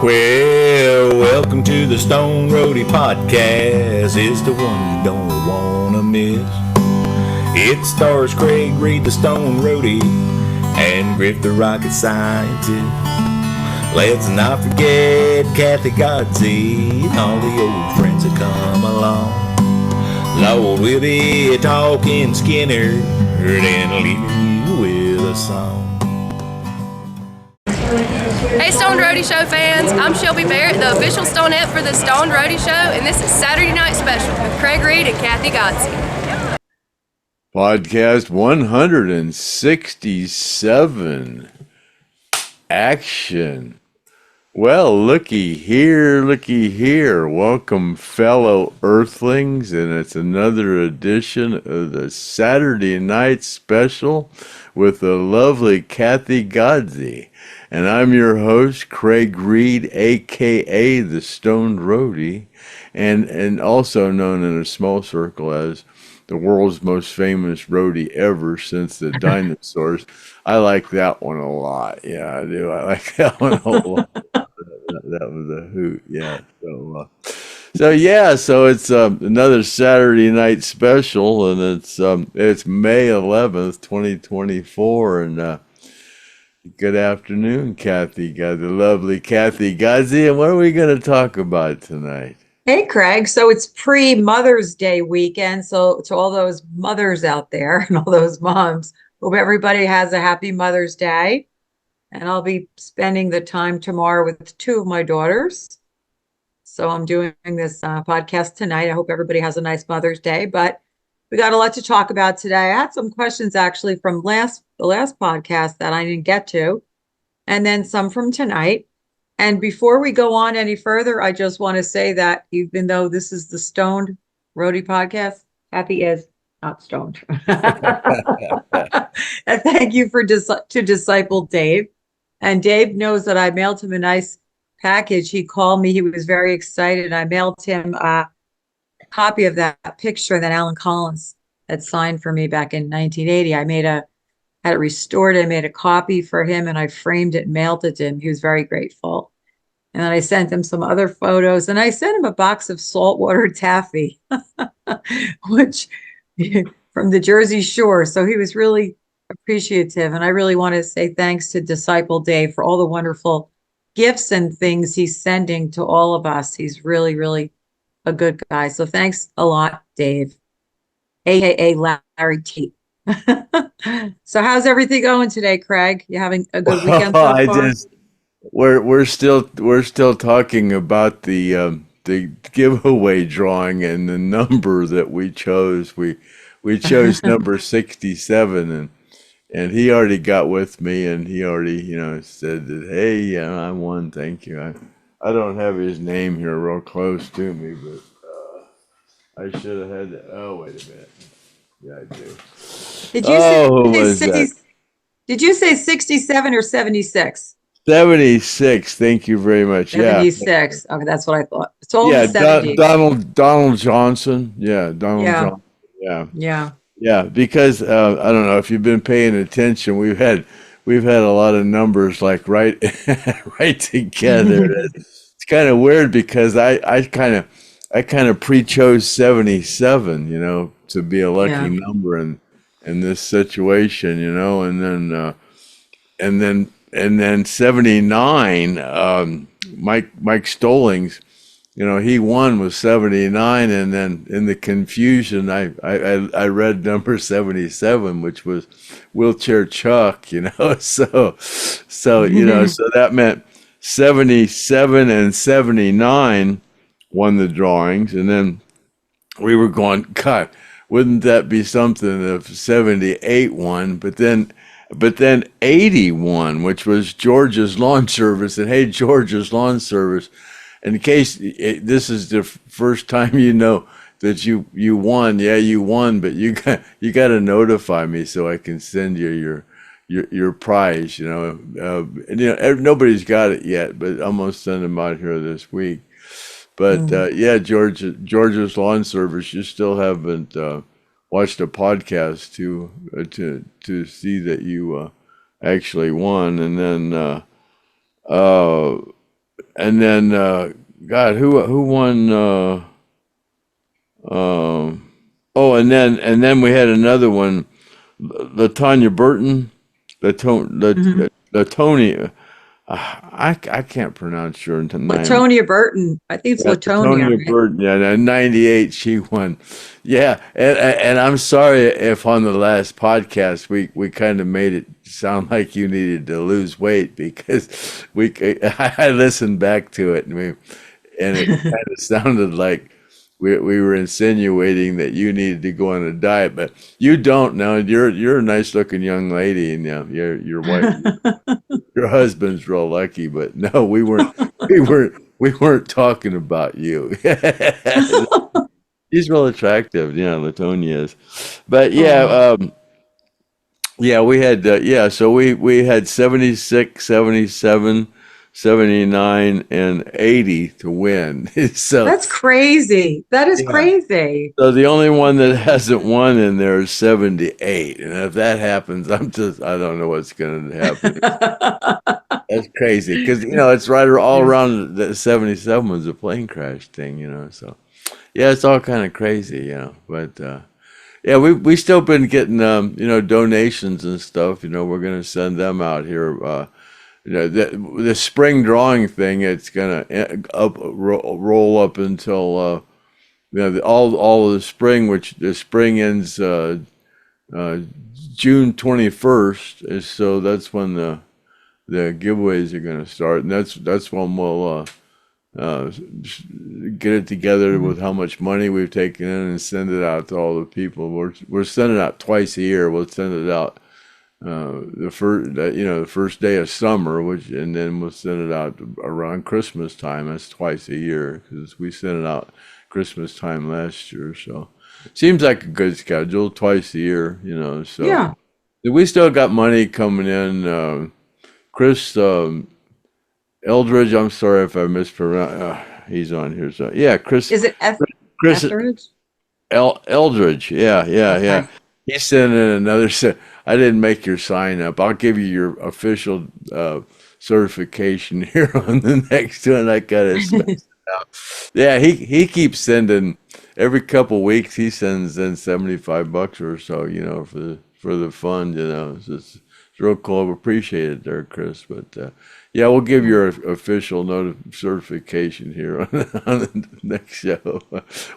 Well, welcome to the Stone Roadie podcast. It's the one you don't want to miss. It stars Craig Reed, the Stone Roadie, and Griff, the rocket scientist. Let's not forget Kathy GODSEY and all the old friends that come along. Lord, we'll be talking Skynyrd and leaving you with a song. Hey Stoned Roadie Show fans, I'm Shelby Barrett, the official Stonette for the Stoned Roadie Show, and this is Saturday Night Special with Craig Reed and Kathy GODSEY. Podcast 167. Action. Well, looky here. Welcome, fellow Earthlings, and it's another edition of the Saturday Night Special with the lovely Kathy GODSEY. And I'm your host, Craig Reed, a.k.a. the Stoned Roadie, and also known in a small circle as the world's most famous roadie ever since the dinosaurs. I like that one a lot. Yeah, I do. I like that one a lot. That was a hoot. Yeah. So it's another Saturday night special, and it's May 11th, 2024, and good afternoon, Kathy. Got the lovely Kathy GODSEY, and what are we going to talk about tonight? Hey, Craig. So it's pre-Mother's Day weekend. So to all those mothers out there and all those moms, hope everybody has a happy Mother's Day. And I'll be spending the time tomorrow with two of my daughters. So I'm doing this podcast tonight. I hope everybody has a nice Mother's Day. But we got a lot to talk about today. I had some questions actually from the last podcast that I didn't get to, and then some from tonight. And before we go on any further, I just want to say that even though this is the Stoned Roadie podcast, Kathy is not stoned. And thank you to Disciple Dave. And Dave knows that I mailed him a nice package. He called me. He was very excited. I mailed him a copy of that picture that Alan Collins had signed for me back in 1980. I had it restored. I made a copy for him and I framed it and mailed it to him. He was very grateful. And then I sent him some other photos and I sent him a box of saltwater taffy, which from the Jersey Shore. So he was really appreciative. And I really want to say thanks to Disciple Dave for all the wonderful gifts and things he's sending to all of us. He's really, really a good guy. So thanks a lot, Dave, aka Larry T. So how's everything going today, Craig? You having a good weekend so far? We're still talking about the giveaway drawing and the number that we chose. We chose number 67, and he already got with me, and he already said that, hey, yeah, I won, thank you. I don't have his name here real close to me, but I should have had that. Oh, wait a minute. Yeah, I do. Did you say 67 or 76? 76. Thank you very much. 76. Okay, that's what I thought. It's all yeah, the 70s. Donald Johnson. Yeah, Donald Johnson. Yeah. Because I don't know if you've been paying attention. We've had a lot of numbers like right together. It's kind of weird because I kind of pre-chose 77, to be a lucky number in this situation, and then 79. Mike Stallings, he won with 79, and then in the confusion, I read number 77, which was Wheelchair Chuck, so so that meant 77 and 79 won the drawings, and then we were going, God, wouldn't that be something if 78 won? But then 81, which was George's Lawn Service, and hey, George's Lawn Service, in case this is the first time that you won, you won, but you got to notify me so I can send you your prize. Nobody's got it yet, but I'm gonna send them out here this week. But George's Lawn Service, you still haven't watched a podcast to see that you actually won, and then and then God, who won? Oh, and then we had another one, Latanya Burton, Mhm. the Tony. I can't pronounce your name. Latonia Burton. I think it's Yeah, Latonia, Latonia right? Burton. Yeah, in '98 she won. Yeah, and I'm sorry if on the last podcast we kind of made it sound like you needed to lose weight because I listened back to it and it kind of sounded like we were insinuating that you needed to go on a diet, but you don't now. You're a nice looking young lady, and your wife, your husband's real lucky. But no, we weren't talking about you. She's real attractive, yeah, Latonia is. But yeah, Oh, yeah, we had so we had 76, 77, 79, and 80 to win. So that's crazy. That is yeah. crazy. So the only one that hasn't won in there is 78. And if that happens, I don't know what's going to happen. That's crazy because, it's right all Yeah. around the 77 was a plane crash thing, so yeah, it's all kind of crazy, but, yeah, we still been getting, donations and stuff, we're going to send them out here, the spring drawing thing, it's going to roll up until, all of the spring, which the spring ends uh, June 21st, so that's when the giveaways are going to start, and that's when we'll uh, get it together Mhm. with how much money we've taken in and send it out to all the people. We're sending it out twice a year. We'll send it out the first day of summer, and then we'll send it out around Christmas time. That's twice a year because we sent it out Christmas time last year. So seems like a good schedule, twice a year. So Yeah. we still got money coming in. Chris Eldridge, I'm sorry if I mispronounced. He's on here. So yeah, Is it Chris Etheridge? Eldridge. Yeah. Okay. He sent in another set. I didn't make your sign up. I'll give you your official certification here on the next one. I got it. Yeah, he keeps sending every couple weeks. He sends in $75 or so, for the fund. It's real cool. I appreciate it there, Chris. But yeah, we'll give your official certification here on the next show.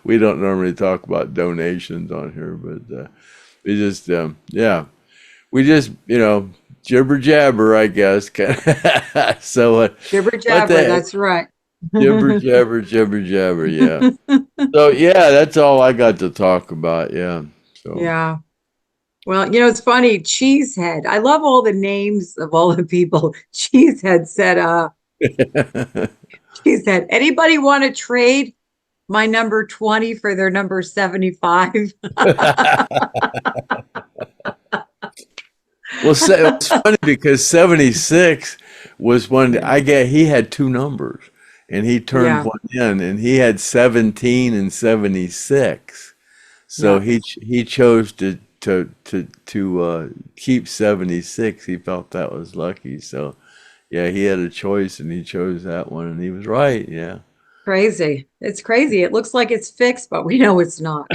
We don't normally talk about donations on here, but we just yeah, we just jibber jabber, I guess. So Jibber what the jabber, heck? that's right. Jibber jabber, jibber jabber. Yeah. So yeah, that's all I got to talk about. Yeah. So Yeah. Well, it's funny, Cheesehead. I love all the names of all the people. Cheesehead said, Cheesehead, anybody want to trade my number 20 for their number 75? well, it's funny because 76 was when he had two numbers and he turned Yeah, one in and he had 17 and 76. So yeah, he chose to keep 76. He felt that was lucky. So yeah, he had a choice and he chose that one and he was right. Yeah. crazy. It's crazy. It looks like it's fixed, but we know it's not.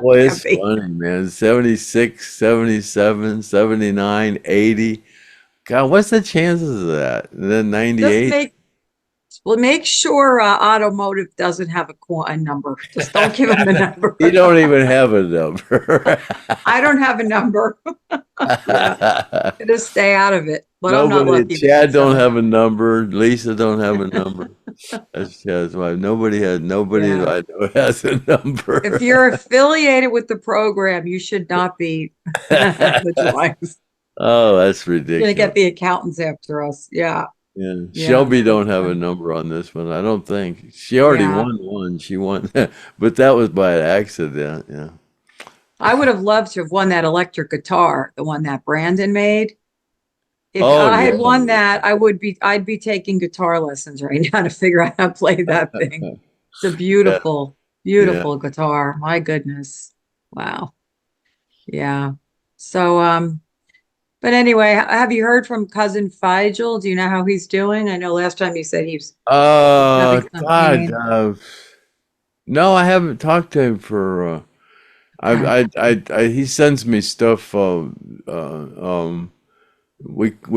Boy, Can't it's be. funny, man. 76, 77, 79, 80. God, what's the chances of that? And then Just 98. make sure automotive doesn't have a number. Just don't give them the number. You don't even have a number. I don't have a number. Yeah, just stay out of it. But I'm not Nobody, lucky to Chad get don't seven. have a number. Lisa don't have a number. That's Chad's wife. Nobody Yeah. I know has a number. If you're affiliated with the program, you should not be the drawings. Oh, that's You're gonna ridiculous. get the accountants after us. Yeah, Yeah, yeah, Shelby that's don't have a funny. number on this one. I don't think she already Yeah, won one. She won, but that was by accident. Yeah. I would have loved to have won that electric guitar, the one that Brandon made. If Oh I yeah. had won that, I'd be taking guitar lessons right now to figure out how to play that thing. It's a Yeah. beautiful, Yeah. beautiful guitar. My goodness. Wow. Yeah. So But anyway, have you heard from cousin Figel? Do you know how he's doing? I know last time you said he was having some God, pain. no, I haven't talked to him for. Okay. He sends me stuff. We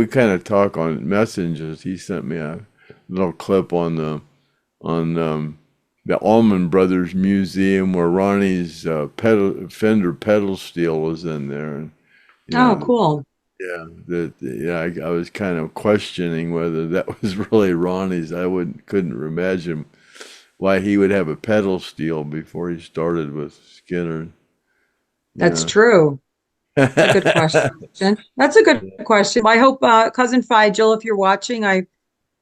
kind of talk on messengers. He sent me a little clip on the Allman Brothers Museum where Ronnie's Fender pedal steel was in there, and you Oh, know, cool. yeah, I was kind of questioning whether that was really Ronnie's. I wouldn't couldn't imagine why he would have a pedal steel before he started with Skinner. That's Yeah. true. That's a good question. That's a good question. I hope, cousin Figel, if you're watching, I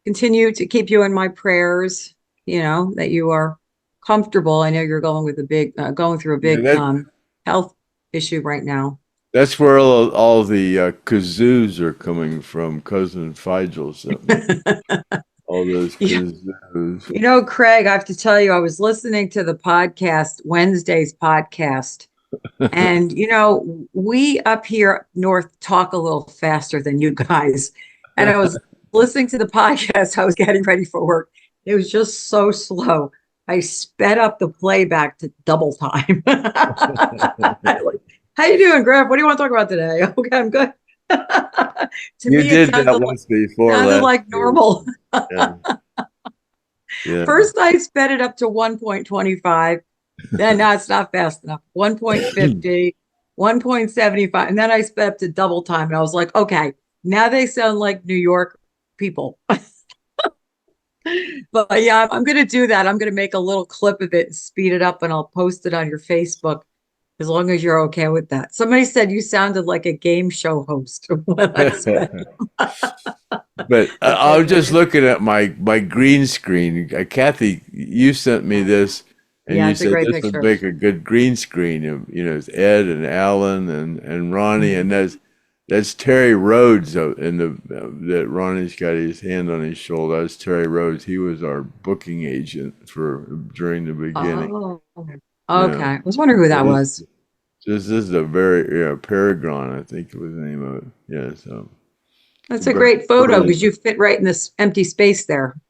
continue to keep you in my prayers, that you are comfortable. I know you're going through a Yeah, big health issue right now. that's where all the kazoos are coming from. Cousin Figel sent me all those Yeah. kazoos. Craig, I have to tell you, I was listening to the podcast, Wednesday's podcast, and we up here north talk a little faster than you guys. And I was listening to the podcast, I was getting ready for work. It was just so slow. I sped up the playback to double time. Like, how you doing, Griff? What do you want to talk about today? Okay, I'm good. To You me, it did that once before sounded last like year. normal. Yeah, yeah. First, I sped it up to 1.25. Then now it's not fast enough. 1.50, 1.75. And then I sped up to double time. And I was like, okay, now they sound like New York people. But yeah, I'm going to do that. I'm going to make a little clip of it and speed it up and I'll post it on your Facebook as long as you're okay with that. Somebody said you sounded like a game show host when I sped. But I was just looking at my green screen. Kathy, you sent me this, and Yeah, you it's a said great this would picture. make a good green screen. It's Ed and Alan and Ronnie, and that's Terry Rhodes in that Ronnie's got his hand on his shoulder. That's Terry Rhodes. He was our booking agent during the beginning. Oh, Yeah. okay. I was wondering who that was. This is a very Paragon, I think was the name of it. Yeah, so That's a but great photo brilliant. because you fit right in this empty space there.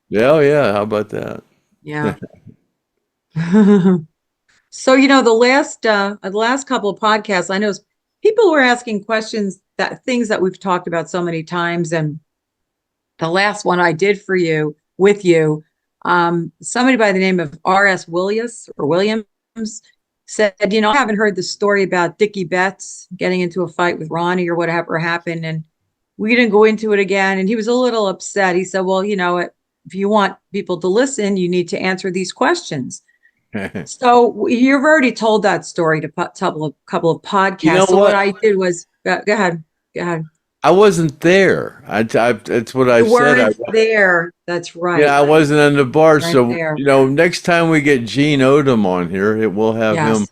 Yeah, oh yeah, how about that? Yeah. So, the last couple of podcasts, I know people were asking questions things that we've talked about so many times. And the last one I did with you, somebody by the name of R.S. Williams said, I haven't heard the story about Dickie Betts getting into a fight with Ronnie or whatever happened. And we didn't go into it again. And he was a little upset. He said, well, if you want people to listen, you need to answer these questions. So you've already told that story to a couple of podcasts. You know So what what? I did was, go ahead. I wasn't there. That's what I You said. weren't there. That's right. Yeah, I wasn't in the bar. Right So, there. next time we get Gene Odom on here, we'll have him Yes,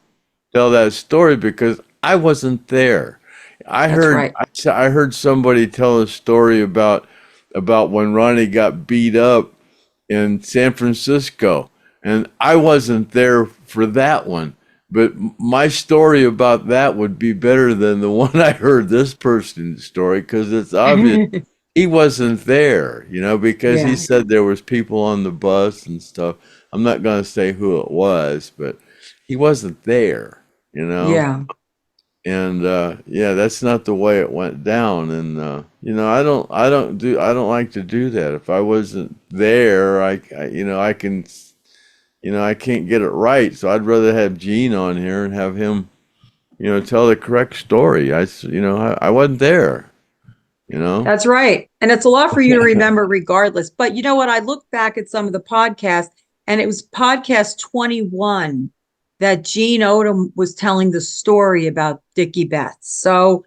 tell that story because I wasn't there. that's right. I heard somebody tell a story about when Ronnie got beat up in San Francisco, and I wasn't there for that one. But my story about that would be better than the one I heard this person's story because it's obvious he wasn't there, because he Yeah. said there was people on the bus and stuff. I'm not going to say who it was, but he wasn't there. Yeah. And that's not the way it went down. And I don't like to do that. If I wasn't there, I can't get it right. So I'd rather have Gene on here and have him, tell the correct story. I wasn't there. That's right. And it's a lot for you to remember regardless. But you know what? I look back at some of the podcasts, and it was podcast 21 that Gene Odom was telling the story about Dickie Betts. So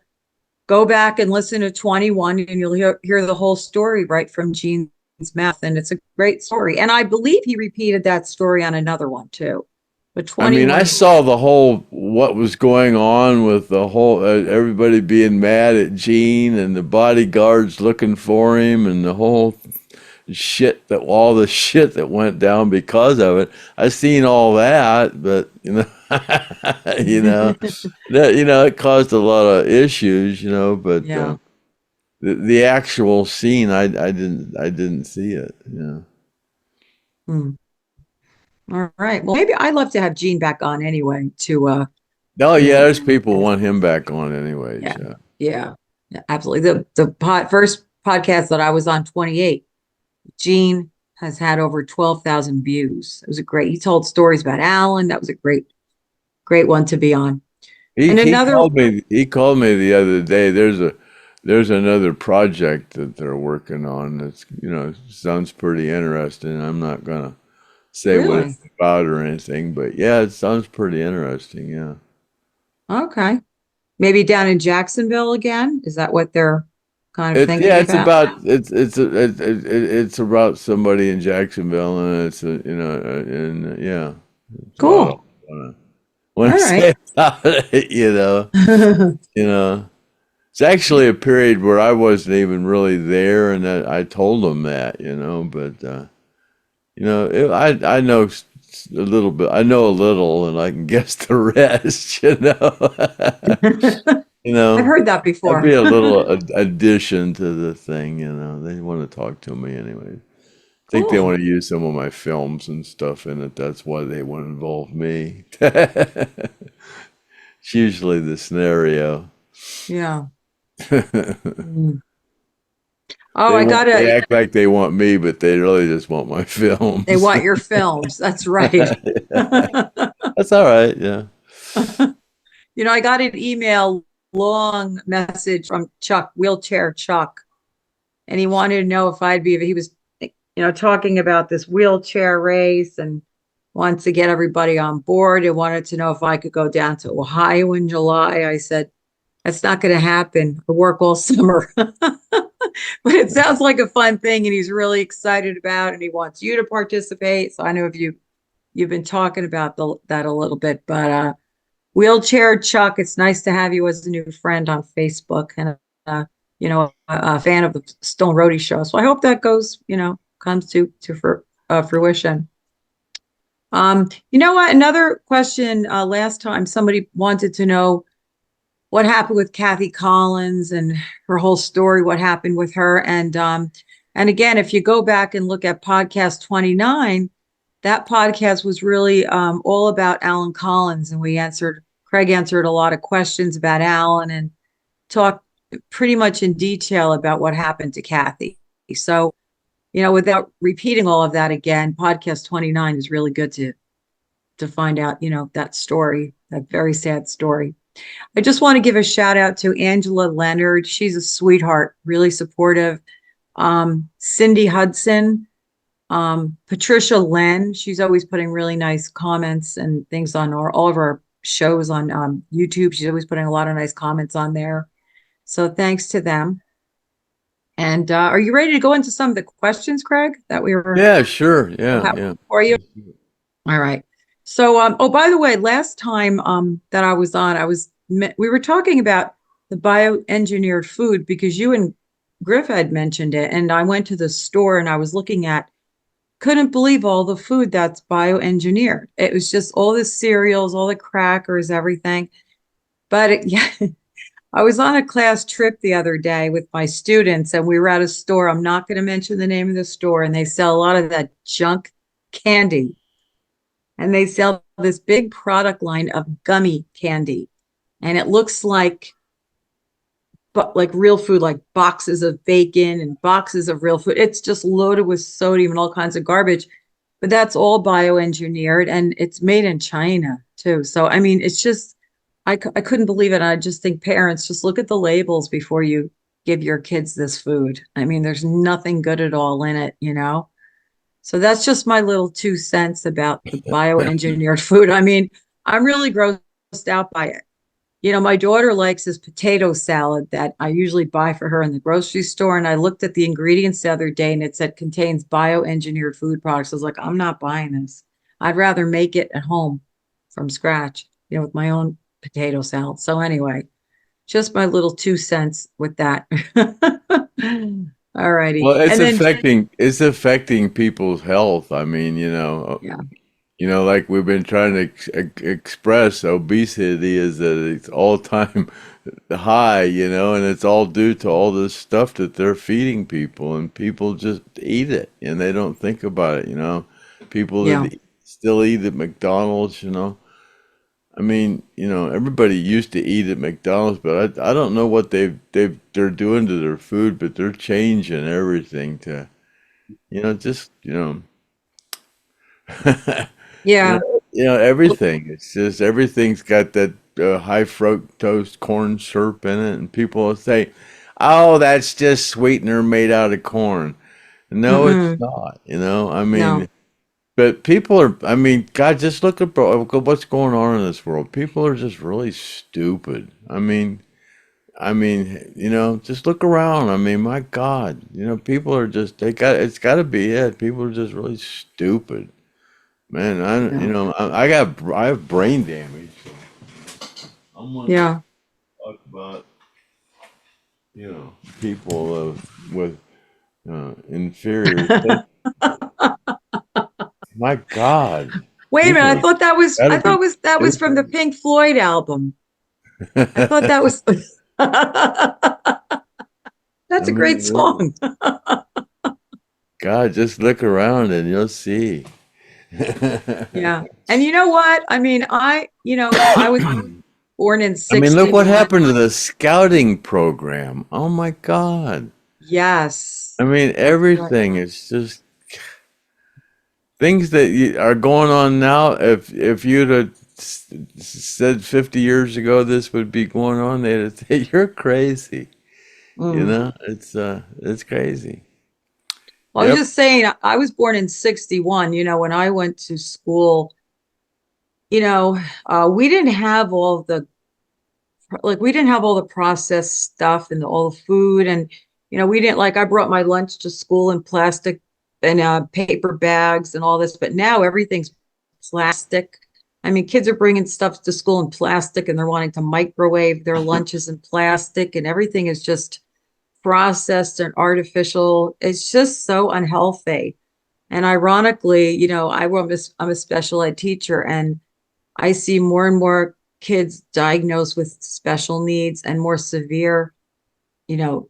go back and listen to 21 and you'll hear the whole story right from Gene's mouth. And it's a great story. And I believe he repeated that story on another one too. But I mean, I 21, saw the whole what was going on with the whole everybody being mad at Gene and the bodyguards looking for him and the whole all the shit that went down because of it. I seen all that, but you know, it caused a lot of issues, but Yeah. the actual scene, I didn't see it. Hmm. All right. Well, maybe I'd love to have Gene back on anyway to Oh you yeah, know, there's people want him back on anyways. yeah. Yeah. Yeah. Yeah, absolutely. The first podcast that I was on, 28, Gene has had over 12,000 views. It was he told stories about Alan. That was a great one to be on. He And he another, called me. He called me the other day. There's another project that they're working on. That's sounds pretty interesting. I'm not gonna say what really? it's about or anything, but yeah, it sounds pretty interesting. Yeah. Okay. Maybe down in Jacksonville again? Is that what they're kind of It's thinking yeah, it's about? about it's about somebody in Jacksonville, and it's and yeah, it's about Cool. all I wanna All right. say about it. You know. It's actually a period where I wasn't even really there, and that I told them that, but I know a little bit. I know a little, and I can guess the rest. You I've know, heard that that'd be before. a little addition to the thing. They want to talk to me anyway. I think they Cool. want to use some of my films and stuff in it. That's why they want to involve me. It's usually the scenario. Yeah. They Mm. Oh, I they gotta, act like they want me, but they really just want my they films. want your films. That's right. That's all right. Yeah. I got an long message from Chuck, Wheelchair Chuck, and he wanted to know if he was, talking about this wheelchair race and wants to get everybody on board and wanted to know if I could go down to Ohio in July. I said, that's not going to happen. I work all summer. But it sounds like a fun thing and he's really excited about it and he wants you to participate. So I know if you've been talking about that a little bit, but Wheelchair Chuck, it's nice to have you as a new friend on Facebook and a fan of the Stone Roadie show. So I hope that comes to fruition. You know what? Another question. Last time somebody wanted to know what happened with Kathy Collins and her whole story, what happened with her. And again, if you go back and look at podcast 29, that podcast was really all about Alan Collins. And Craig answered a lot of questions about Alan and talked pretty much in detail about what happened to Kathy. So, without repeating all of that again, podcast 29 is really good to find out, that story, that very sad story. I just want to give a shout out to Angela Lynyrd. She's a sweetheart, really supportive. Cindy Hudson, Patricia Len. She's always putting really nice comments and things on all of our shows on YouTube. She's always putting a lot of nice comments on there. So thanks to them. And are you ready to go into some of the questions, Craig, that we were Yeah. Sure. Yeah. Yeah. for you? All right. So, oh, by the way, last time that I was on, we were talking about the bioengineered food because you and Griff had mentioned it, and I went to the store and I was couldn't believe all the food that's bioengineered. It was just all the cereals, all the crackers, everything. But yeah, I was on a class trip the other day with my students, and we were at a store. I'm not going to mention the name of the store, and they sell a lot of that junk candy. And they sell this big product line of gummy candy. And it looks like real food, like boxes of bacon and boxes of real food. It's just loaded with sodium and all kinds of garbage. But that's all bioengineered and it's made in China too. So, I mean, it's just, I couldn't believe it. I just think parents just look at the labels before you give your kids this food. I mean, there's nothing good at all in it. So that's just my little 2 cents about the bioengineered food. I mean, I'm really grossed out by it. My daughter likes this potato salad that I usually buy for her in the grocery store. And I looked at the ingredients the other day and it said contains bioengineered food products. I was like, I'm not buying this. I'd rather make it at home from scratch, with my own potato salad. So anyway, just my little 2 cents with that. All righty. Well, And then, it's affecting people's health. I mean, yeah. like we've been trying to express, obesity is at its all-time high, and it's all due to all this stuff that they're feeding people, and people just eat it, and they don't think about it. People Yeah. that still eat at McDonald's, I mean, everybody used to eat at McDonald's, but I don't know what they're doing to their food, but they're changing everything to, just, Yeah. everything. It's just everything's got that high fructose corn syrup in it, and people will say, "Oh, that's just sweetener made out of corn." No, it's Mm-mm. not. I No. mean, but people are. I mean, God, just look at what's going on in this world. People are just really stupid. Just look around. I mean, my God, people are just it's got to be it. People are just really stupid. Man, Yeah. I have brain damage. So I'm gonna Yeah. talk about people with inferior. My God, Wait a minute. people I gotta be thought that was from the stupid. Pink Floyd album. I thought that was I that's a great mean, song. God, just look around and you'll see. Yeah. And you know what? I mean, I was born in I mean, look what 61. happened to the scouting program. Oh my God. I Yes. mean, That's right. everything is just things that are going on now. If you'd have said 50 years ago this would be going on, they'd have said you're crazy. Mm. It's crazy. Well, I was Yep. just saying, I was born in 61. When I went to school, we didn't have we didn't have all the processed stuff and all the food. And, we didn't I brought my lunch to school in plastic and paper bags and all this, but now everything's plastic. I mean, kids are bringing stuff to school in plastic and they're wanting to microwave their lunches in plastic, and everything is just processed and artificial. It's just so unhealthy. And ironically, I'm a special ed teacher, and I see more and more kids diagnosed with special needs and more severe, you know,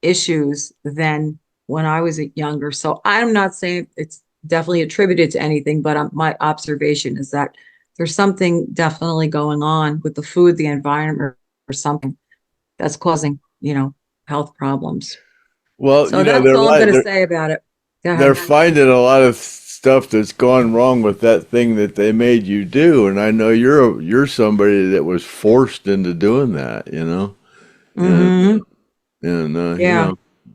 issues than when I was younger. So I'm not saying it's definitely attributed to anything, but my observation is that there's something definitely going on with the food, the environment, or something that's causing, health problems. Well, So that's they're all I'm right. going to say about it. Go They're ahead. finding a lot of stuff that's gone wrong with that thing that they made you do, and I know you're somebody that was forced into doing that. And Hmm. and Yeah.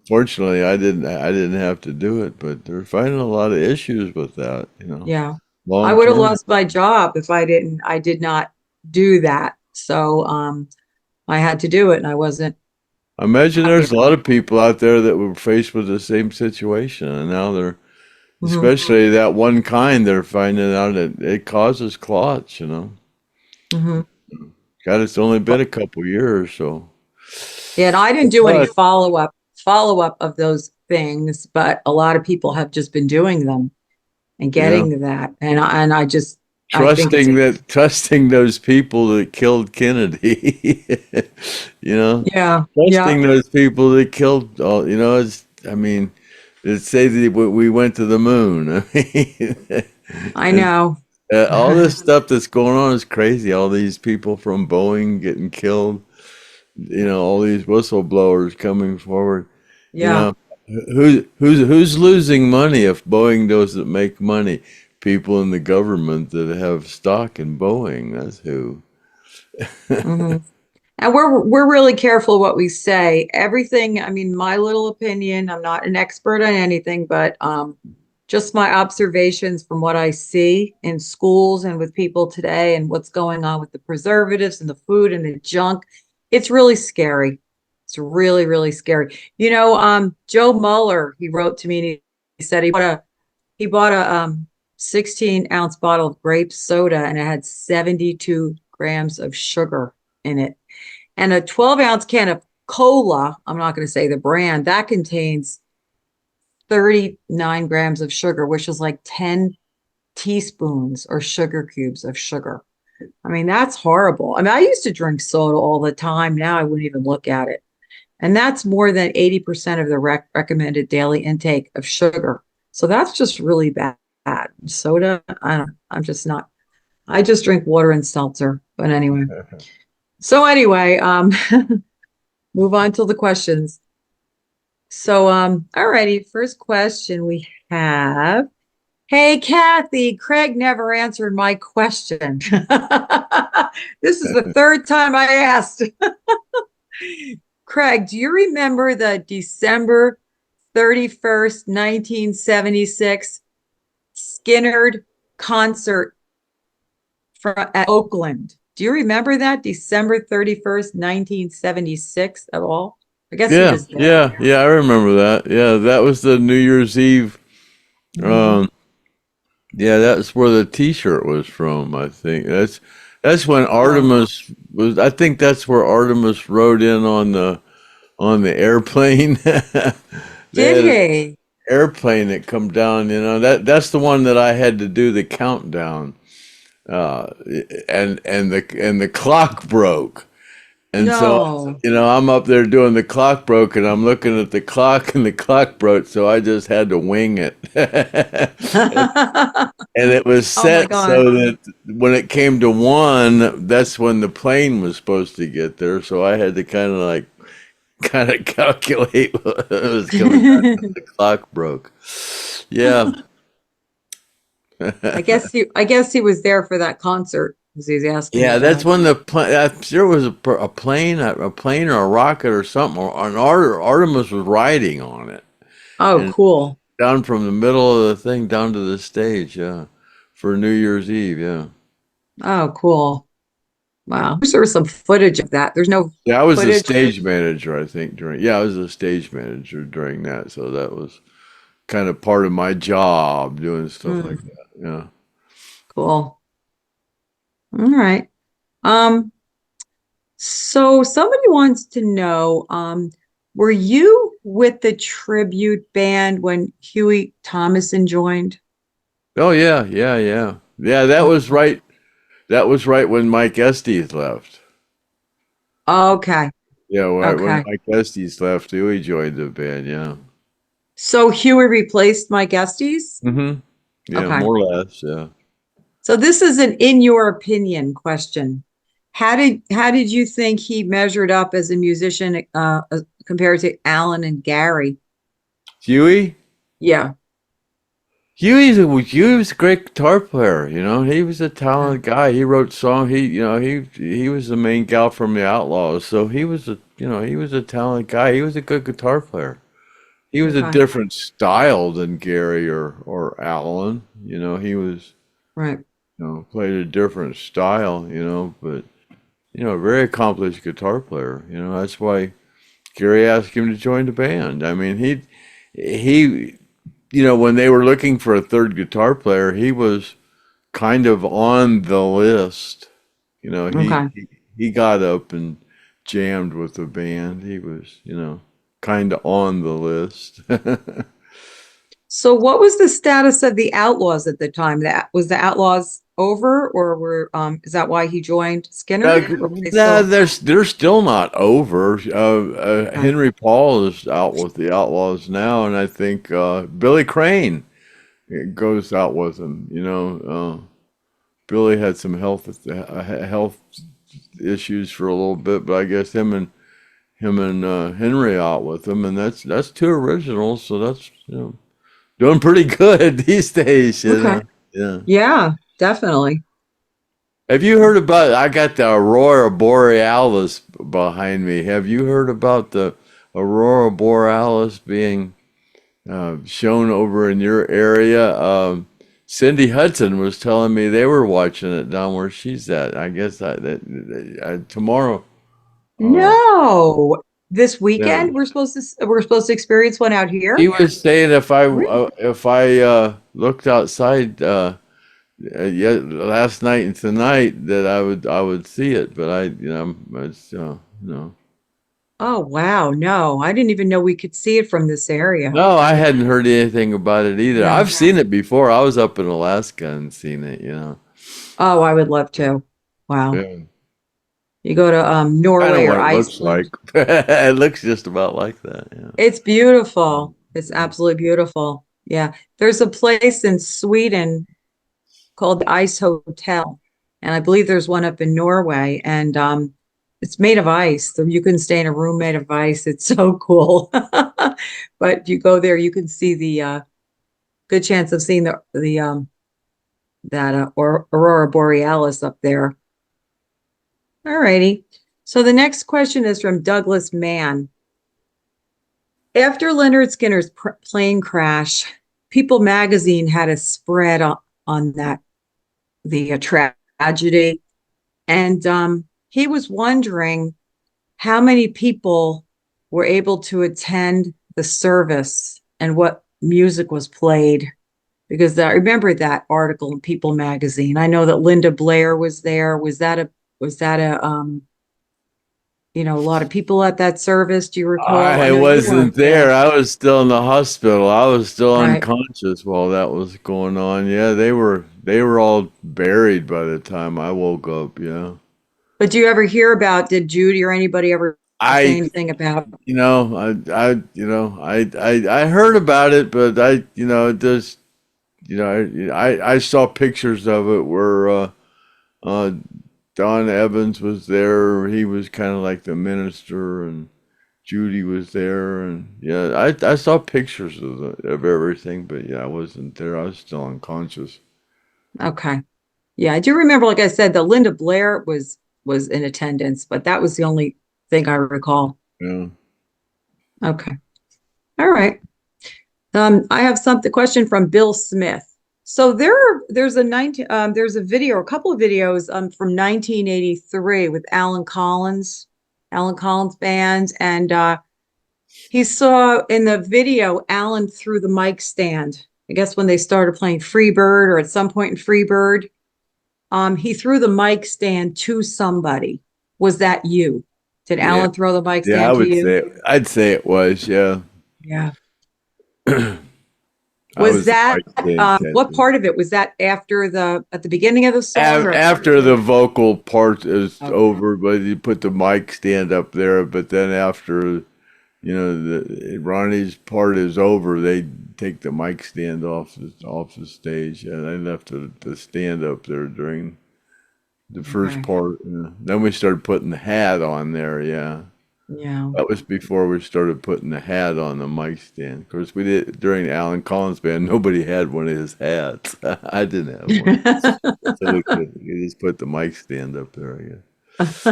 fortunately I didn't have to do it, but they're finding a lot of issues with that, Yeah. I long would have term. lost my job if I did not do that. So, I had to do it and I wasn't I imagine happy there's a about lot of people out there that were faced with the same situation, and now they're, it. Hmm. especially that one kind, they're finding out that it causes clots. Hmm. God, it's only been a couple years, so. Yeah, and I didn't do any But follow up of those things, but a lot of people have just been doing them and yeah, getting that. I think it's trusting those people that killed Kennedy, you know, yeah, yeah, trusting those people that killed all. I mean, they say that we went to the moon. I mean, I and know. all this stuff that's going on is crazy. All these people from Boeing getting killed. All these whistleblowers coming forward. You Yeah. know, who's losing money if Boeing doesn't make money? People in the government that have stock in Boeing. That's who. Hmm. And we're really careful what we say. Everything, I mean, my little opinion, I'm not an expert on anything, but just my observations from what I see in schools and with people today and what's going on with the preservatives and the food and the junk. It's really scary. It's really, really scary. Joe Mueller, he wrote to me and he said he bought a 16-ounce bottle of grape soda and it had 72 grams of sugar in it. And a 12-ounce can of cola, I'm not going to say the brand, that contains 39 grams of sugar, which is like 10 teaspoons or sugar cubes of sugar. I mean, that's horrible. I mean, I used to drink soda all the time. Now I wouldn't even look at it. And that's more than 80% of the recommended daily intake of sugar. So that's just really bad. Soda, I'm just not, I just drink water and seltzer. But anyway. So anyway, move on to the questions. So, alrighty, first question we have. Hey, Kathy, Craig never answered my question. This is the third time I asked. Craig, do you remember the December 31st, 1976 Skynyrd concert at Oakland? Do you remember that? December 31st, 1976 at all? I guess he was there. Yeah, I remember that. Yeah, that was the New Year's Eve. Yeah, that's where the T-shirt was from, I think. That's when Artemis was. I think that's where Artemis rode in on the airplane. Did he? Airplane that come down, that's the one that I had to do the countdown, and the clock broke, and so I'm up there doing the clock broke, and I'm looking at the clock, and the clock broke, so I just had to wing it, and it was set so that when it came to 1, that's when the plane was supposed to get there, so I had to kind of calculate what was coming down when the clock broke. Yeah. I guess he was there for that concert because he's asking. Yeah, that's when the plane. I'm sure it was a plane or a rocket or something. Or an Artemis was riding on it. Oh, cool! Down from the middle of the thing down to the stage. Yeah, for New Year's Eve. Yeah. Oh, cool! Wow, there was some footage of that. There's no. Yeah, I was the stage manager. I think I was the stage manager during that. So that was kind of part of my job doing stuff like that. Yeah. Cool. All right. So somebody wants to know, were you with the tribute band when Huey Thomason joined? Oh yeah. Yeah, that was right. That was right when Mike Estes left. Okay. Yeah, when Mike Estes left, Huey joined the band, yeah. So Huey replaced Mike Estes? Mm-hmm. Yeah, more or less, yeah. So this is an in your opinion question. How did you think he measured up as a musician compared to Alan and Gary? Huey? Yeah. Huey was a great guitar player, He was a talented guy. He wrote songs. He was the main gal from the Outlaws, so he was a talented guy. He was a good guitar player. He was a different style than Gary or Alan. He was right. Played a different style, but a very accomplished guitar player. That's why Gary asked him to join the band. I mean, he when they were looking for a third guitar player, he was kind of on the list. He got up and jammed with the band. He was, kind of on the list. So what was the status of the Outlaws at the time? That was the Outlaws over, or is that why he joined Skynyrd? They're still not over. Henry Paul is out with the Outlaws now, and I think Billy Crane goes out with them. Billy had some health issues for a little bit, but I guess him and Henry out with them, and that's 2 originals, so that's doing pretty good these days. Yeah, definitely. Have you heard about? I got the Aurora Borealis behind me. Have you heard about the Aurora Borealis being shown over in your area? Cindy Hudson was telling me they were watching it down where she's at. I guess tomorrow. No, this weekend we're supposed to experience one out here. He was saying if I looked outside last night and tonight that I would see it, but no. Oh, wow. No, I didn't even know we could see it from this area. No, I hadn't heard anything about it either. Yeah. I've seen it before. I was up in Alaska and seen it, you know. Oh, I would love to. Wow. Yeah. You go to Kind of Norway or what it looks like. Iceland. It looks just about like that, yeah. It's beautiful. It's absolutely beautiful. Yeah. There's a place in Sweden called the Ice Hotel. And I believe there's one up in Norway. And it's made of ice. So you can stay in a room made of ice. It's so cool. But you go there, you can see the good chance of seeing the that or Aurora Borealis up there. All righty. So the next question is from Douglas Mann. After Lynyrd Skynyrd's plane crash, People magazine had a spread on that the tragedy, and he was wondering how many people were able to attend the service and what music was played. Because I remember that article in People magazine. I know that Linda Blair was there. Was that a a lot of people at that service? Do you recall? I I know you wasn't weren't there. there. I was still in the hospital. I was still Right. unconscious while that was going on. Yeah, they were all buried by the time I woke up, yeah. But do you ever hear about, did Judy or anybody ever say I anything about? I heard about it, but just I saw pictures of it where uh Don Evans was there. He was kind of like the minister, and Judy was there, and yeah, I saw pictures of everything, but yeah, I wasn't there. I was still unconscious. Okay. Yeah, I do remember, like I said, that Linda Blair was in attendance, but that was the only thing I recall. Yeah. Okay. All right. I have something question from Bill Smith. So there's a video, a couple of videos from 1983 with Alan Collins band, and he saw in the video Alan threw the mic stand. I guess when they started playing Freebird or at some point in Freebird, he threw the mic stand to somebody. Was that you? Did Yeah. Alan throw the mic Yeah, I stand to would you? say I'd say it was, yeah. Yeah. I Was was the that mic paying what attention. part of it was that at the beginning of the song or at the After the vocal part is okay. over, but you put the mic stand up there, but then after the Ronnie's part is over, they take the mic stand off the stage. Yeah, they left the stand up there during the first Okay. part. Yeah. Then we started putting the hat on there. Yeah, Yeah. that was before we started putting the hat on the mic stand. Of course, we did during the Alan Collins band. Nobody had one of his hats. I didn't have one, so we just put the mic stand up there. I guess.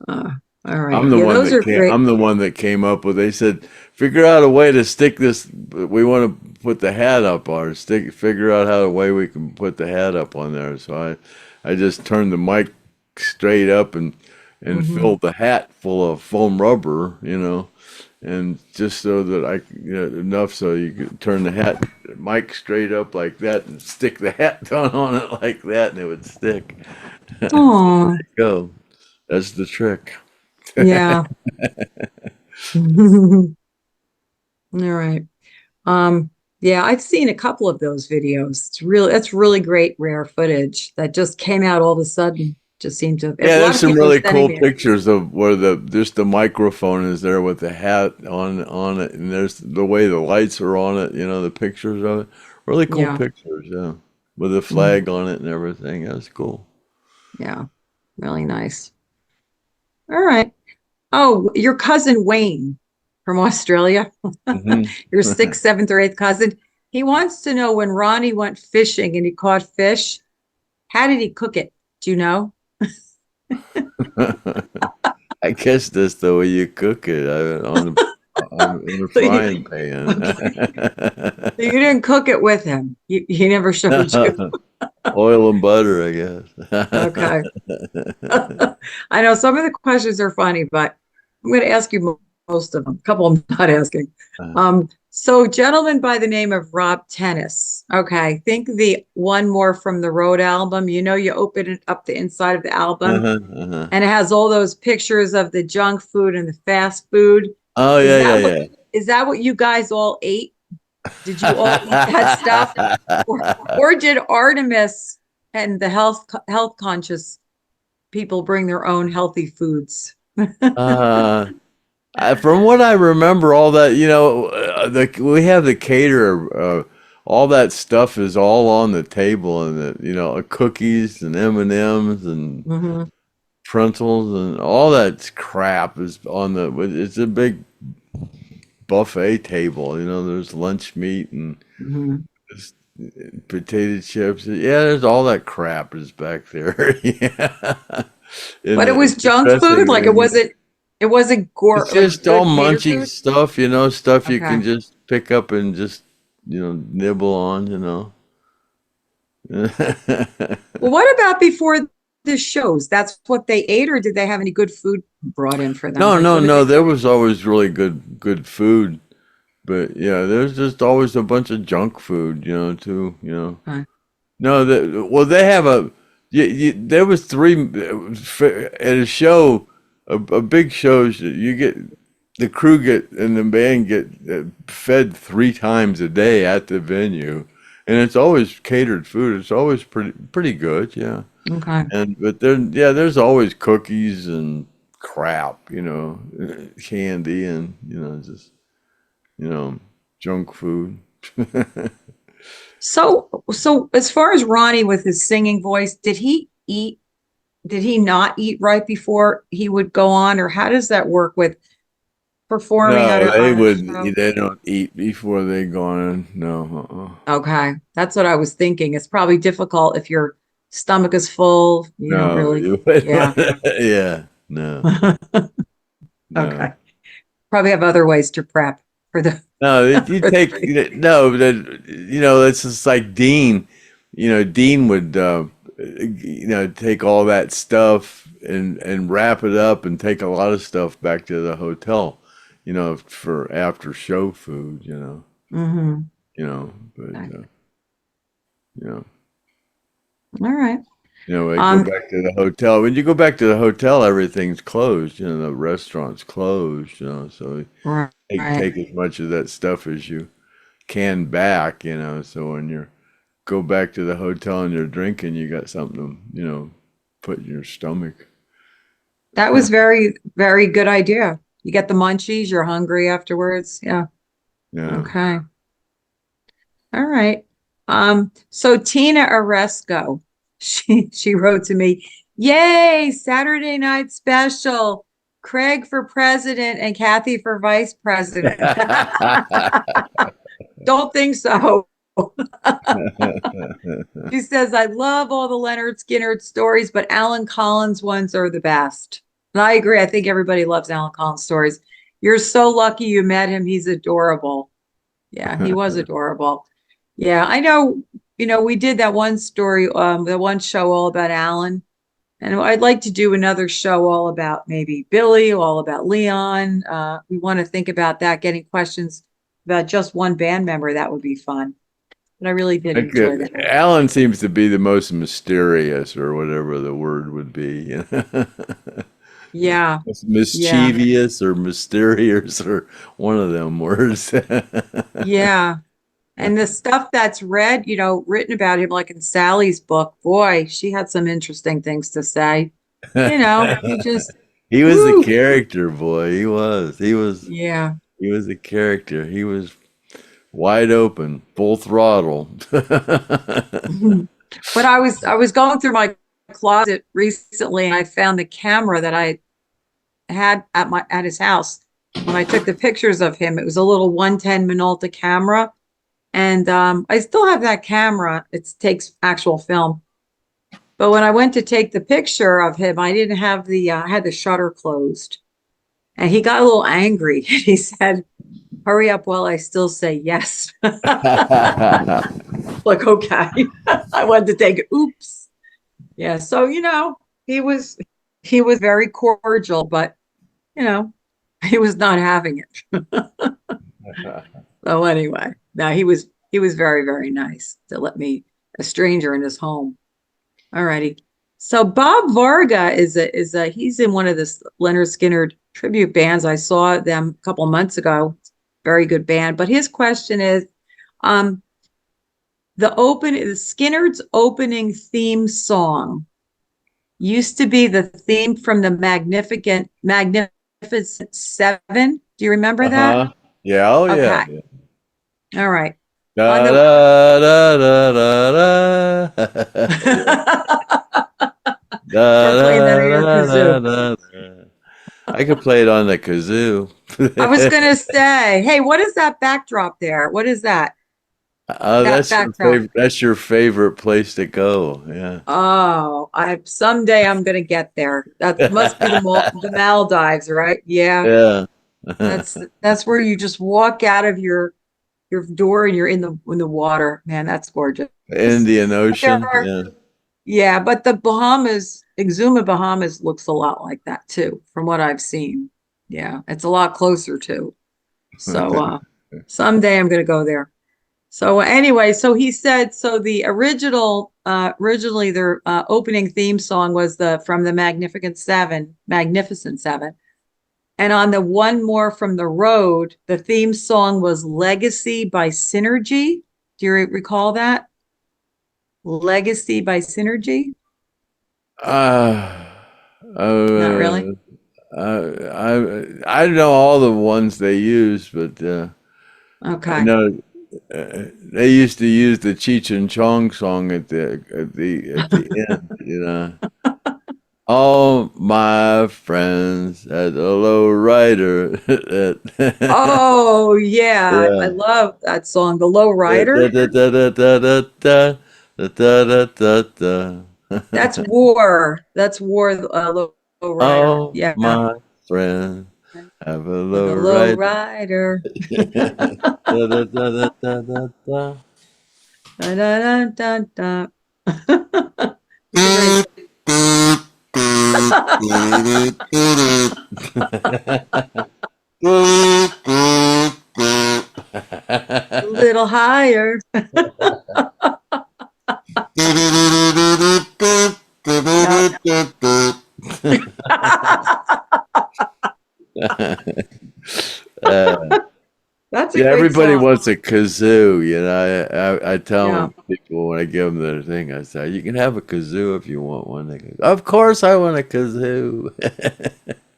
Uh, all right. Yeah, those are great. I'm the one that came up with. They said, figure out a way to stick this. We want to put the hat up on. Figure out how the way we can put the hat up on there. So I just turned the mic straight up and Mhm. filled the hat full of foam rubber, and just so that enough so you could turn the mic straight up like that and stick the hat down on it like that, and it would stick. Oh, Go. That's the trick. yeah. All right. Yeah, I've seen a couple of those videos. That's really great rare footage that just came out all of a sudden. Just seemed to, a Yeah, lot there's of some people are really sending cool me. pictures of where the microphone is there with the hat on it, and there's the way the lights are on it. The pictures of it. Really cool Yeah. pictures, yeah, with the Mm, flag on it and everything. That's cool. yeah. Really nice. All right. Oh, your cousin Wayne from Australia, Hmm. your sixth, seventh, or eighth cousin. He wants to know when Ronnie went fishing and he caught fish, how did he cook it? Do you know? I guess that's the way you cook it in a So you, frying pan. okay. So you didn't cook it with him. He never showed you. Oil and butter, I guess. Okay. I know some of the questions are funny, but I'm going to ask you most of them. A couple I'm not asking. So gentleman by the name of Rob Tennis. Okay, think the one more from the Road album. You know, you open it up the inside of the album, and it has all those pictures of the junk food and the fast food. Oh Is yeah, that yeah, what yeah. is that what you guys all ate? Did you all eat that stuff, or did Artemis and the health conscious people bring their own healthy foods? From what I remember, all that, we have the caterer. All that stuff is all on the table, and cookies and M&Ms and Mhm. pretzels and all that crap is on the. It's a big buffet table. There's lunch meat and Mhm. potato chips. Yeah, there's all that crap is back there. Yeah, and But it was it's junk food, depressing. like it wasn't It's like just all good cater munchy food. stuff, stuff you Okay. can just pick up and just, nibble on. Well, what about before the shows? That's what they ate, or did they have any good food brought in for them? No, Like, no, what did no. they? There was always really good food, but yeah, there's just always a bunch of junk food, too. Okay. No, well, they have there was three at a show, a big show. You get the crew get and the band get fed 3 times a day at the venue, and it's always catered food. It's always pretty good, yeah. Okay. But there's always cookies and crap, candy and just junk food. So as far as Ronnie with his singing voice, did he eat? Did he not eat right before he would go on, or how does that work with performing No, on a show? they don't eat before they go on. No, Okay, that's what I was thinking. It's probably difficult if your stomach is full. You don't no, really, you wouldn't. yeah. Yeah, no, no. Okay. Probably have other ways to prep for the No, you for the take drink. no, it's just like Dean. Dean would take all that stuff and wrap it up and take a lot of stuff back to the hotel, for after show food, Hmm. but Okay. you know, All right. I go Um, back to the hotel. When you go back to the hotel, everything's closed. The restaurant's closed. So right. take as much of that stuff as you can back. So when you go back to the hotel and you're drinking, you got something to, put in your stomach. That was very, very good idea. You get the munchies, you're hungry afterwards. Yeah. Yeah. Okay. All right. So Tina Oresco, she wrote to me, "Yay, Saturday night special. Craig for president and Kathy for vice president." Don't think so. She says, "I love all the Lynyrd Skynyrd stories, but Alan Collins ones are the best." And I agree. I think everybody loves Alan Collins stories. You're so lucky you met him. He's adorable. Yeah, he was adorable. Yeah, I know, we did that one story, the one show all about Alan. And I'd like to do another show all about maybe Billy, all about Leon. We want to think about that, getting questions about just one band member. That would be fun. But I really did Like, enjoy that. Alan seems to be the most mysterious, or whatever the word would be. Yeah, yeah, Mischievous or mysterious or one of them words. yeah. And the stuff that's written about him, like in Sally's book, boy, she had some interesting things to say. He just, He was a woo, character, boy. He was. yeah. He was a character. He was wide open, full throttle. But I was going through my closet recently and I found the camera that I had at his house when I took the pictures of him. It was a little 110 Minolta camera. And I still have that camera. It takes actual film. But when I went to take the picture of him, I didn't have I had the shutter closed. And he got a little angry. He said, "Hurry up while I still say yes." Like, okay. I wanted to take it. Oops. Yeah. So, he was very cordial, but, you know, He was not having it. So anyway, no, he was very, very nice to let me, a stranger in his home. All righty. So Bob Varga is he's in one of the Lynyrd Skynyrd tribute bands. I saw them a couple months ago. Very good band. But his question is, the Skynyrd's opening theme song used to be the theme from the Magnificent Seven. Do you remember that? Yeah. Oh, yeah. Okay. All right. Da, On da, da, da, da, da. Da, Or playing that da, on your da, da, kazoo. da, da. I could play it on the kazoo. I was gonna say, hey, what is that backdrop there? What is that? Oh, That that's your backdrop. favorite. That's your favorite place to go. Yeah. Oh, I someday I'm gonna get there. That must be the Maldives, right? Yeah, Yeah. that's where you just walk out of your door and you're in the water. Man, that's gorgeous. Indian But there Ocean. are, Yeah. yeah, but the Bahamas, Exuma, Bahamas looks a lot like that too, from what I've seen. Yeah, it's a lot closer too. So someday I'm gonna go there. So anyway, so he said, so the originally their opening theme song was from the Magnificent Seven. And on the One More from the Road, the theme song was Legacy by Synergy. Do you recall that? Legacy by Synergy? Uh, Not uh, really? I know all the ones they use, but I Okay. know they used to use the Cheech and Chong song at the end. All my friends at the low rider. Oh, yeah. I Yeah. love that song, The Low Da, da, Rider. da, da, da, da, da, da, da, da, da, da. That's War. That's War, Low Rider. Oh, Yeah. my friend, have a And the low Low rider. Rider. Da, da, da, da, da, da, da. Dun, dun, dun, dun, dun. Great. A little higher. Yeah. Uh, That's a yeah, great everybody song. wants a kazoo. I Yeah. tell people when I give them their thing, I say, you can have a kazoo if you want one. They go, of course I want a kazoo.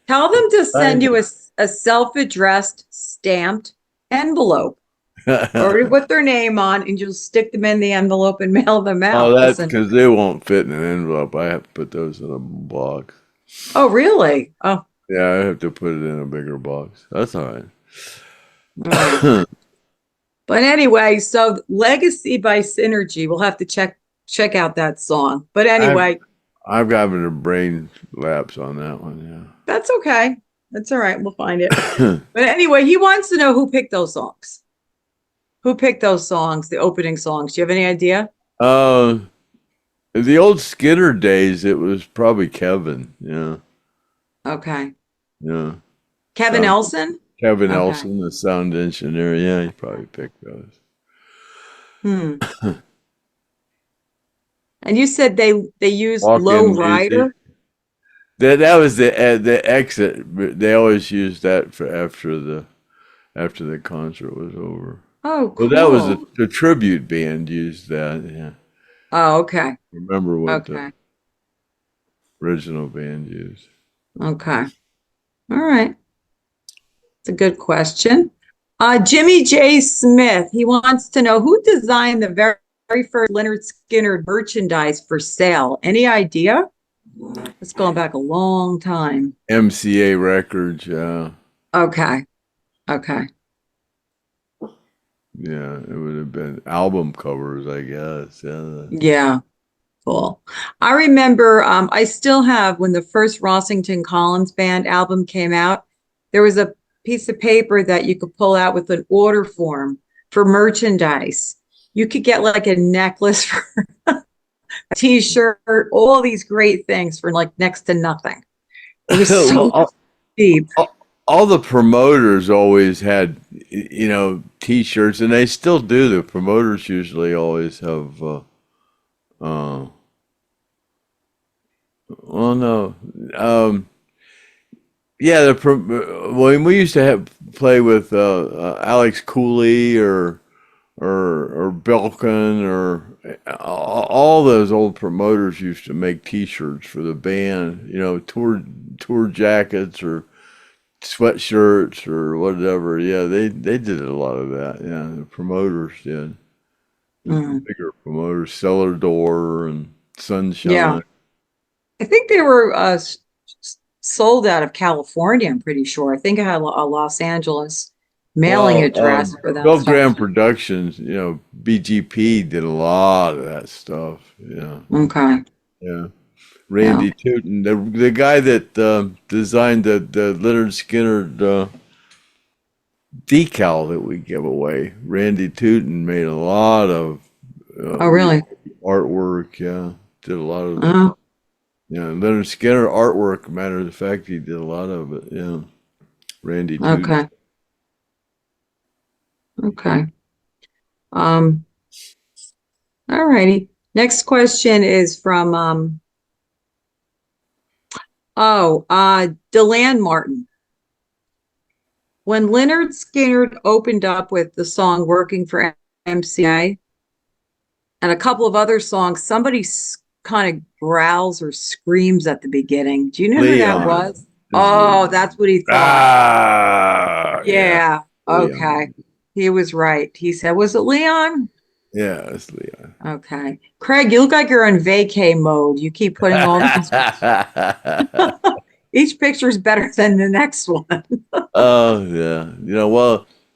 Tell them to I send you a self-addressed stamped envelope or put their name on and you'll stick them in the envelope and mail them Oh, out. that Listen. kazoo won't fit in an envelope. I have to put those in a box. Oh, really? Oh, Yeah, I have to put it in a bigger box. That's all right. all right. But anyway, so Legacy by Synergy. We'll have to check out that song. But I've anyway, I've gotten a brain lapse on that one. that's okay. That's all right. We'll find it. Yeah. But anyway, he wants to know who picked those songs. Who picked those songs, the opening songs? Do you have any idea? uh, the old Skinner days, it was probably Kevin. Yeah, Okay. yeah. Kevin Sound Elson? Kevin Okay. Elson, the sound engineer. Yeah, he probably picked those. Hmm. And you said they used Low Walk-in music. Rider? That was the exit. But they always used that for after the concert was over. Oh, Well, that was cool. the tribute band used that. Yeah, Oh, okay. remember what the Okay. original band used. Okay. All right. It's a good question. Jimmy J. Smith, he wants to know who designed the very first Lynyrd Skynyrd merchandise for sale. Any idea? It's going back a long time. MCA Records. Okay. Okay. Yeah, it would have been album covers, I guess. Yeah. Yeah. Cool. I remember, I still have when the first Rossington Collins Band album came out, there was a piece of paper that you could pull out with an order form for merchandise. You could get like a necklace for a t-shirt, all these great things for like next to nothing. It was so Well, cheap. all the promoters always had, T-shirts, and they still do. The promoters usually always have. Uh, well, no, yeah. Well, we used to play with Alex Cooley or Belkin or all those old promoters used to make T-shirts for the band. Tour jackets or sweatshirts or whatever. Yeah, they did a lot of that. Yeah, the promoters did. The bigger promoters, Cellar Door and Sunshine. Yeah. I think they were sold out of California, I'm pretty sure. I think I had a Los Angeles mailing address for them. Bill Graham Productions, BGP did a lot of that stuff. Yeah. Okay. Yeah. Randy Tootin, the guy that designed the Lynyrd Skynyrd decal that we give away. Randy Tootin made a lot of Oh, really? artwork. Yeah, did a lot of Lynyrd Skynyrd artwork. Matter of fact, he did a lot of it. Yeah, Randy Tootin. Okay. Okay. All righty. Next question is from Deland Martin. When Lynyrd Skynyrd opened up with the song Working for MCA and a couple of other songs, somebody kind of growls or screams at the beginning. Do you know who that was? Oh, that's what he thought. Yeah. Okay. He was right. He said, was it Leon? Yeah, it's Leon. Okay. Craig, you look like you're in vacay mode. You keep putting on each picture is better than the next one. Oh, yeah.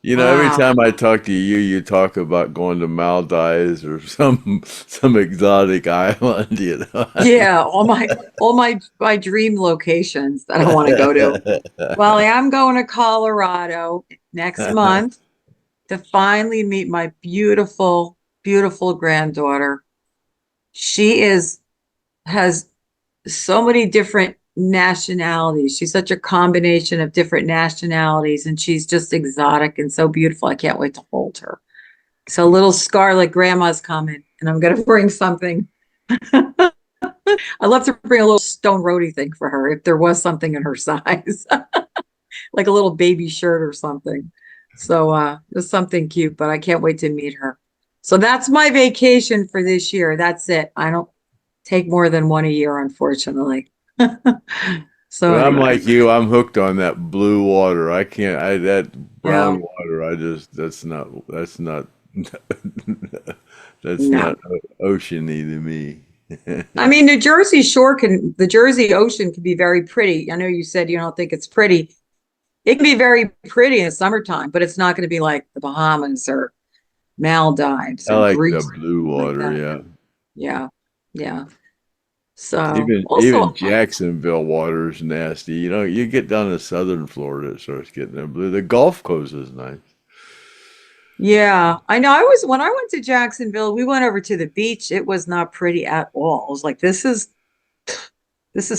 Every time I talk to you, you talk about going to Maldives or some exotic island, Yeah, all my dream locations that I want to go to. Well, I am going to Colorado next month to finally meet my beautiful, beautiful granddaughter. She has so many different nationalities. She's such a combination of different nationalities, and she's just exotic and so beautiful. I can't wait to hold her. So little Scarlet Grandma's coming, and I'm going to bring something. I'd love to bring a little Stone Roadie thing for her if there was something in her size, like a little baby shirt or something. So just something cute, but I can't wait to meet her. So that's my vacation for this year. That's it. I don't take more than one a year, unfortunately. So I'm anyway. like you. I'm hooked on that blue water. I can't. That brown water. That's not oceany to me. I mean, the Jersey Ocean can be very pretty. I know you said you don't think it's pretty. It can be very pretty in the summertime, but it's not going to be like the Bahamas or Maldives. I or like Greece, the blue water. like yeah. So even Jacksonville water is nasty. You get down to southern Florida, it starts getting that blue. The Gulf Coast is nice. Yeah, I know. When I went to Jacksonville, we went over to the beach. It was not pretty at all. I was like, this is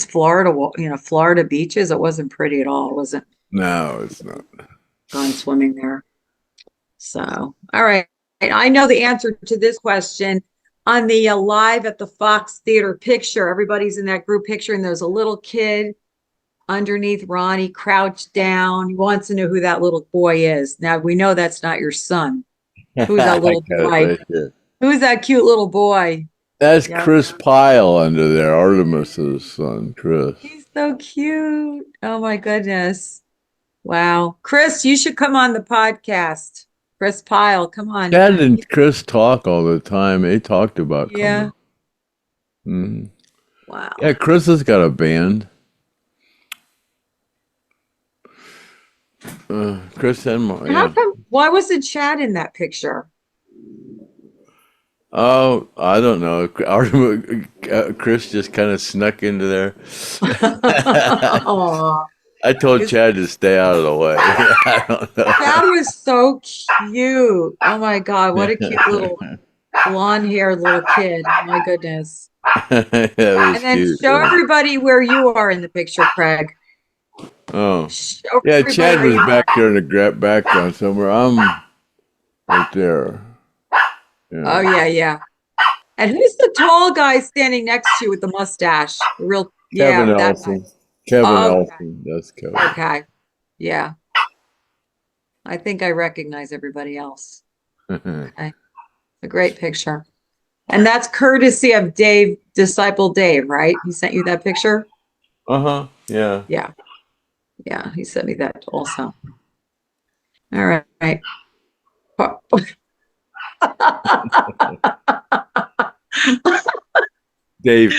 Florida, Florida beaches. It wasn't pretty at all. It wasn't. No, it's not. Gone swimming there. So, all right. I know the answer to this question. On the Live at the Fox Theater picture, everybody's in that group picture, and there's a little kid underneath Ronnie, crouched down. He wants to know who that little boy is. Now, we know that's not your son. Who's that little boy? Who's that cute little boy? That's Chris Pyle under there, Artemis's son, Chris. He's so cute. Oh, my goodness. Wow. Chris, you should come on the podcast. Chris Pyle, come on. Chad and Chris talk all the time. They talked about coming. Mm-hmm. Wow. Yeah, Chris has got a band. Chris and why wasn't Chad in that picture? Oh, I don't know. Chris just kind of snuck into there. I told Chad to stay out of the way. I don't know. Chad was so cute. Oh my God, what a cute little blonde-haired little kid. Oh my goodness. And then cute, show everybody where you are in the picture, Craig. Oh, Show yeah. Chad was everybody. back there in the background somewhere. I'm right there. Oh, Yeah. yeah. And who's the tall guy standing next to you with the mustache? The real, Kevin yeah, that guy. Elson. Kevin Okay, Elson. That's Kevin. okay. Yeah. I think I recognize everybody else. Okay. A great picture. And that's courtesy of Dave, Disciple Dave, right? He sent you that picture? Uh-huh. Yeah. Yeah. Yeah, he sent me that also. All right. Dave.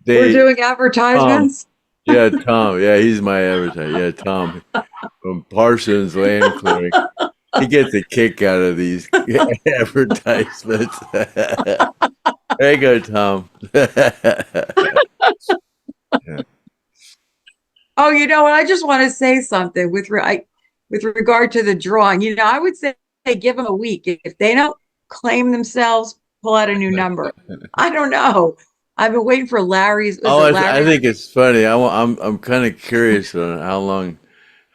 We're doing Tom. advertisements. Yeah, Tom. Yeah, he's my avatar. Yeah, Tom from Parsons Land Clearing. He gets a kick out of these advertisements. There you go, Tom. Oh, you know what? I just want to say something with regard to the drawing. You know, I would say give them a week. If they don't claim themselves, pull out a new number. I don't know. I've been waiting for Larry's. Was Oh, it I Larry? think it's funny. I'm kind of curious on how long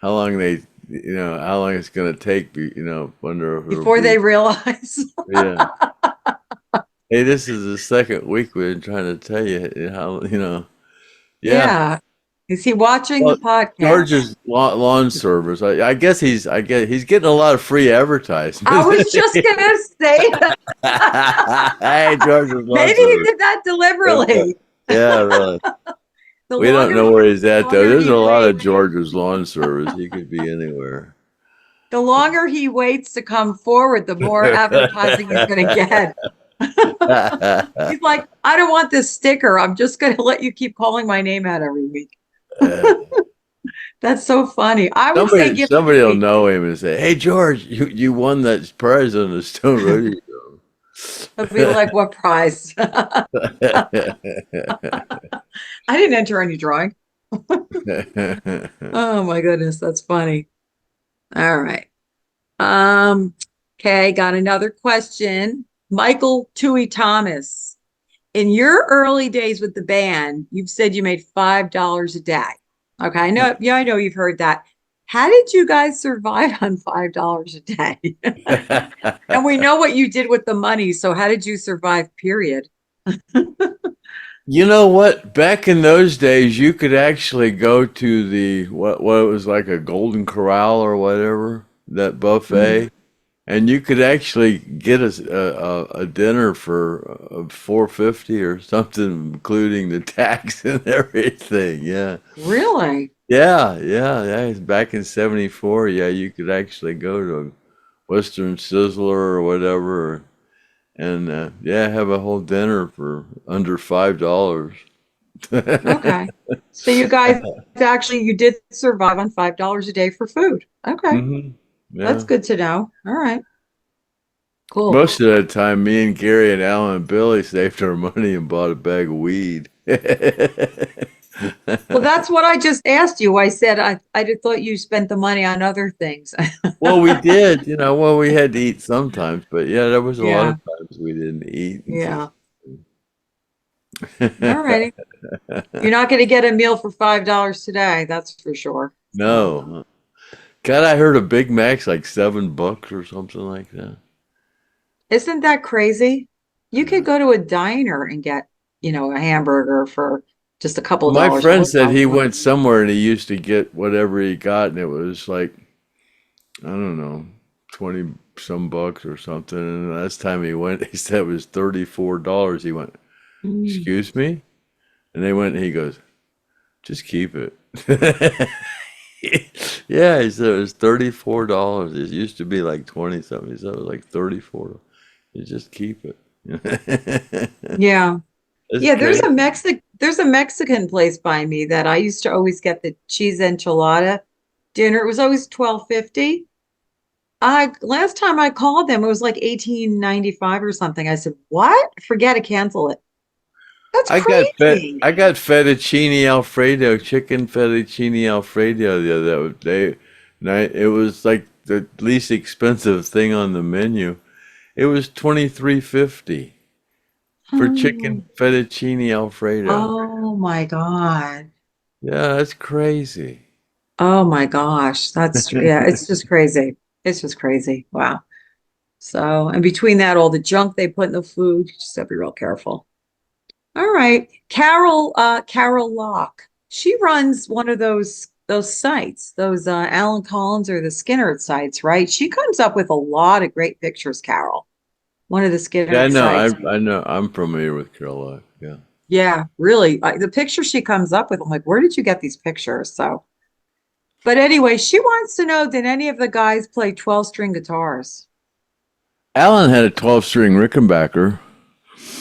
how long it's gonna take. Wonder if it'll Before they be. realize. Yeah. Hey, this is the second week we've been trying to tell you how. Yeah. Yeah. Is he watching the Well, podcast? George's lawn service. I guess he's getting a lot of free advertisements. I was just gonna say that. Hey, George's lawn Maybe he service. did that deliberately. Yeah, really. The We don't longer know where he's at though. longer There's he a lot of waits, George's lawn service. He could be anywhere. the longer he waits to come forward, the more advertising he's gonna get. He's like, I don't want this sticker. I'm just gonna let you keep calling my name out every week. That's so funny. I would say give Somebody will know him and say, "Hey, George, you won that prize on the Stone Roadie He'll be like, what prize? I didn't enter any drawing. show." Oh my goodness, that's funny. All right. Okay, got another question. Michael Tui Thomas. In your early days with the band, you've said you made $5 a day. Okay, I know you've heard that. How did you guys survive on $5 a day? And we know what you did with the money, so how did you survive, period? You know what? Back in those days, you could actually go to the what it was like a Golden Corral or whatever, that buffet, and you could actually get a dinner for $4.50 or something, including the tax and everything. Yeah. Really? Yeah. Back in '74, yeah, you could actually go to a Western Sizzler or whatever, and have a whole dinner for under $5. Okay. So you guys you did survive on $5 a day for food. Okay. That's Yeah. good to know. All right. Cool. Most of the time, me and Gary and Alan and Billy saved our money and bought a bag of weed. Well, that's what I just asked you. I said I thought you spent the money on other things. Well, we did, well, we had to eat sometimes, but yeah, there was a lot Yeah. of times we didn't eat. Yeah. All righty. You're not going to get a meal for $5 today. That's for sure. No. God, I heard a Big Mac's like $7 or something like that. Isn't that crazy? You could go to a diner and get, a hamburger for just a couple of My dollars. friend said he went somewhere and he used to get whatever he got, and it was like, I don't know, 20 some bucks or something. And the last time he went, he said it was $34. He went, "Excuse me?" And they went, and he goes, "Just keep it." Yeah, he said it was $34. It used to be like 20 something. He said it was like $34. You just keep it. Yeah. It's Yeah, there's crazy. there's a Mexican place by me that I used to always get the cheese enchilada dinner. It was always $12.50. Last time I called them, it was like $18.95 or something. I said, "What? Forget it, cancel it." That's crazy. I got fettuccine Alfredo, chicken fettuccine Alfredo the other day. It was like the least expensive thing on the menu. It was $23.50 for chicken fettuccine Alfredo. Oh my God. Yeah, that's crazy. Oh my gosh. Yeah, it's just crazy. It's just crazy. Wow. So, and between that, all the junk they put in the food, you just have to be real careful. All right. Carol Locke. She runs one of those sites, those Alan Collins or the Skynyrd sites, right? She comes up with a lot of great pictures, Carol. One of the Yeah, I Skynyrd know. sites. I know. I'm familiar with Caroline. Yeah. Yeah, really. The pictures she comes up with, I'm like, where did you get these pictures? So, but anyway, she wants to know, did any of the guys play 12-string guitars? Alan had a 12-string Rickenbacker.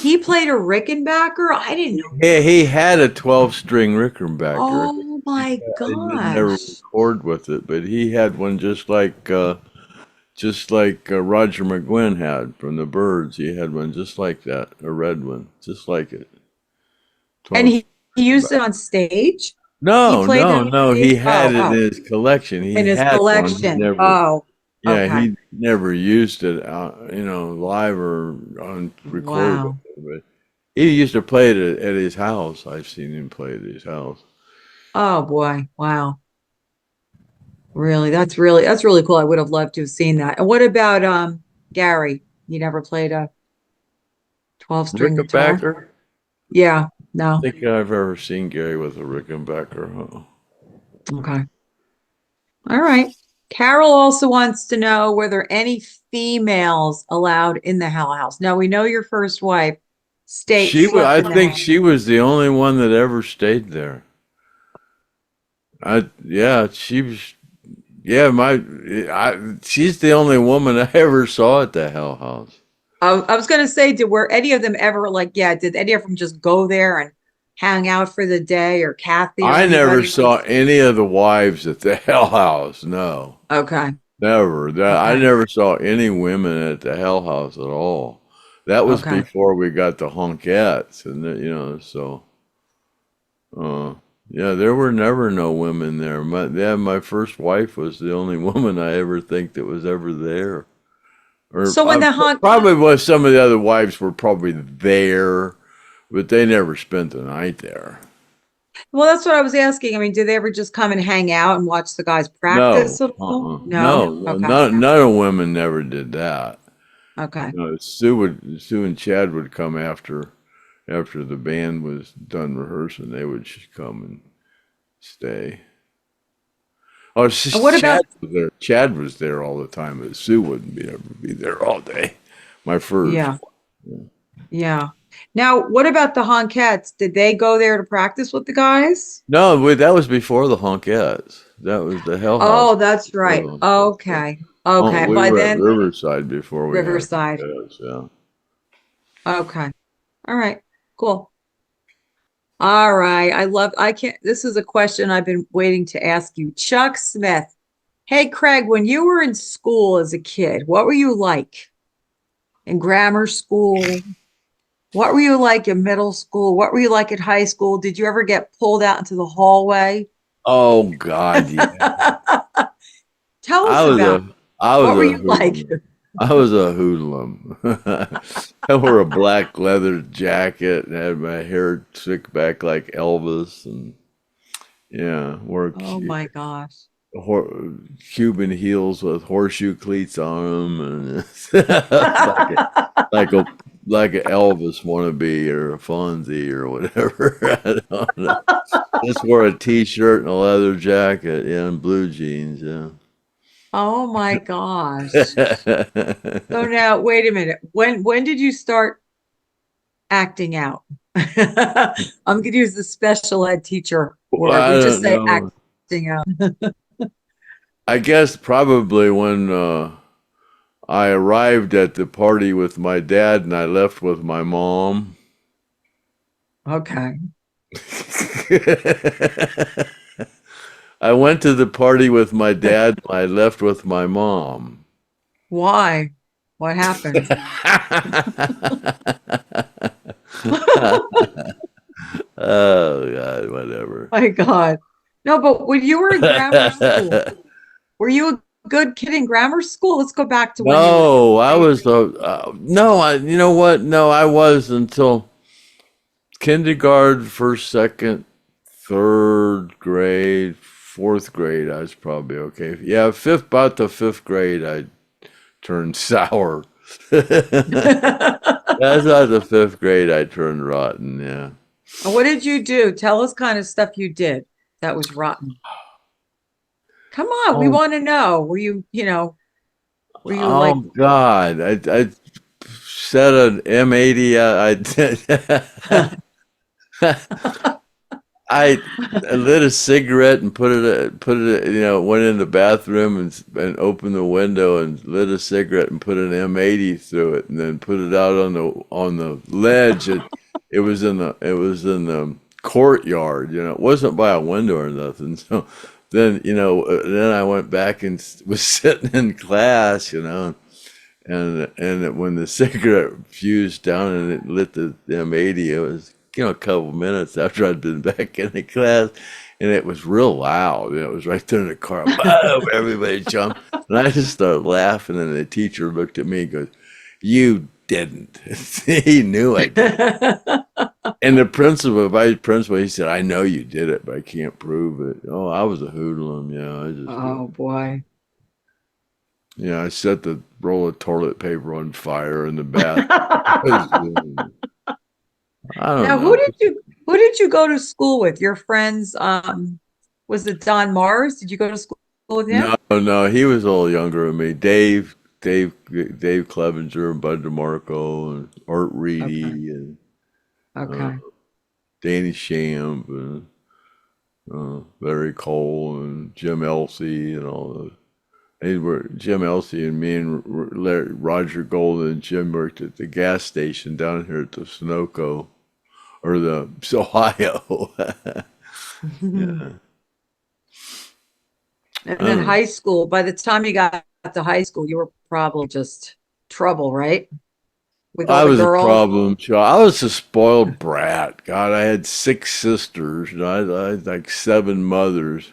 He played a Rickenbacker? I didn't know Yeah, that. he had a 12-string Rickenbacker. Oh my He never gosh. record with it, but he had one just like Roger McGuinn had from the Byrds. He had one just like that, a red one, just like it. And 12. he used it on stage? He No, played it no, on no. He stage? had Oh, it in oh, his collection. in He his had one. He collection. never, Oh, yeah, okay. he never used it, live or on record with Wow. it. But he used to play it at his house. I've seen him play at his house. Oh boy. Wow. Really? That's really cool. I would have loved to have seen that. And what about Gary? He never played a 12-string guitar? Rickenbacker? Yeah. No. Think I've ever seen Gary with a Rickenbacker. Huh? Okay. All right. Carol also wants to know were there any females allowed in the Hell House? Now we know your first wife slept I in the think house. she was the only one that ever stayed there. Yeah, she was. Yeah, she's the only woman I ever saw at the Hell House. I was gonna say, were any of them ever like, yeah, did any of them just go there and hang out for the day, or Kathy or I never anybody? saw any of the wives at the Hell House. No, Okay. never. I Okay. never saw any women at the Hell House at all. That was Okay. before we got the honkettes, and so. Uh, yeah, there were never no women there. My first wife was the only woman I ever think that was ever there. Or So when the honk, probably was some of the other wives were probably there, but they never spent the night there. well, that's what I was asking. I mean, did they ever just come and hang out and watch the guys No, practice at all? No. no, Okay. none of women never did that. Okay. Sue and Chad would come after the band was done rehearsing. They would just come and stay. Oh, it's And just what about, Chad was there. Chad was there all the time, but Sue wouldn't ever be there all day. My first. yeah, yeah. Now, what about the Honkettes? Did they go there to practice with the guys? No, that was before the honkettes. That was the Hell House Oh, that's before the right. honkettes. Yeah. Okay. Okay. We By were at then, Riverside before we had Riverside. honkettes. Yeah. Okay. All right. Cool. All right. I can't, this is a question I've been waiting to ask you. Chuck Smith. Hey, Craig, when you were in school as a kid, what were you like in grammar school? What were you like in middle school? What were you like at high school? Did you ever get pulled out into the hallway? Oh God, yeah. Tell I us was about a I was what were a you like? hoodlum. I was a hoodlum. I wore a black leather jacket and had my hair slicked back like Elvis, and yeah, wore Oh my gosh. Cuban heels with horseshoe cleats on them, and like a like a Elvis wannabe or a Fonzie or whatever. I don't know. Just wore a t-shirt and a leather jacket, yeah, and blue jeans, yeah. Oh my gosh. So now, wait a minute. When did you start acting out? I'm going to use the special ed teacher Well, word. I We just don't say know. acting out. I guess probably when I arrived at the party with my dad and I left with my mom. Okay. I went to the party with my dad and I left with my mom. Why? What happened? Oh God, whatever. My God. No, but when you were in grammar school, were you a good kid in grammar school? Let's go back to when you were No, I grade. was no, you know what? No, I was until kindergarten, first, second, third grade, fourth grade, I was probably okay. Yeah, about the fifth grade, I turned sour. That's not the fifth grade I turned rotten. Yeah. And what did you do? Tell us kind of stuff you did that was rotten. Come on, we Oh, want to know. Were you oh like, God! I set an M80. I lit a cigarette and put it. Went in the bathroom and opened the window and lit a cigarette and put an M80 through it and then put it out on the ledge. It was in the courtyard. It wasn't by a window or nothing. So then I went back and was sitting in class. And when the cigarette fused down and it lit the M80, it was a couple minutes after I'd been back in the class, and it was real loud. It was right there in the car. Boom! Everybody jumped, and I just started laughing. And the teacher looked at me and goes, "You didn't." He knew I did. And the vice principal, he said, "I know you did it, but I can't prove it." Oh, I was a hoodlum. oh boy. I set the roll of toilet paper on fire in the bath. I don't Now, know. who did you go to school with? Your friends, was it Don Mars? Did you go to school with him? No, he was a little younger than me. Dave Clevenger and Bud DeMarco and Art Reedy Okay. and Okay. Danny Shamp and Larry Cole and Jim Elsey and all those. Jim Elsey and me and Roger Golden and Jim worked at the gas station down here at the Sunoco or the Ohio. Yeah. And then high school, by the time you got to high school, you were probably just trouble, right? With all I the was a girls. problem child. I was a spoiled brat. God, I had 6 sisters and I had like 7 mothers.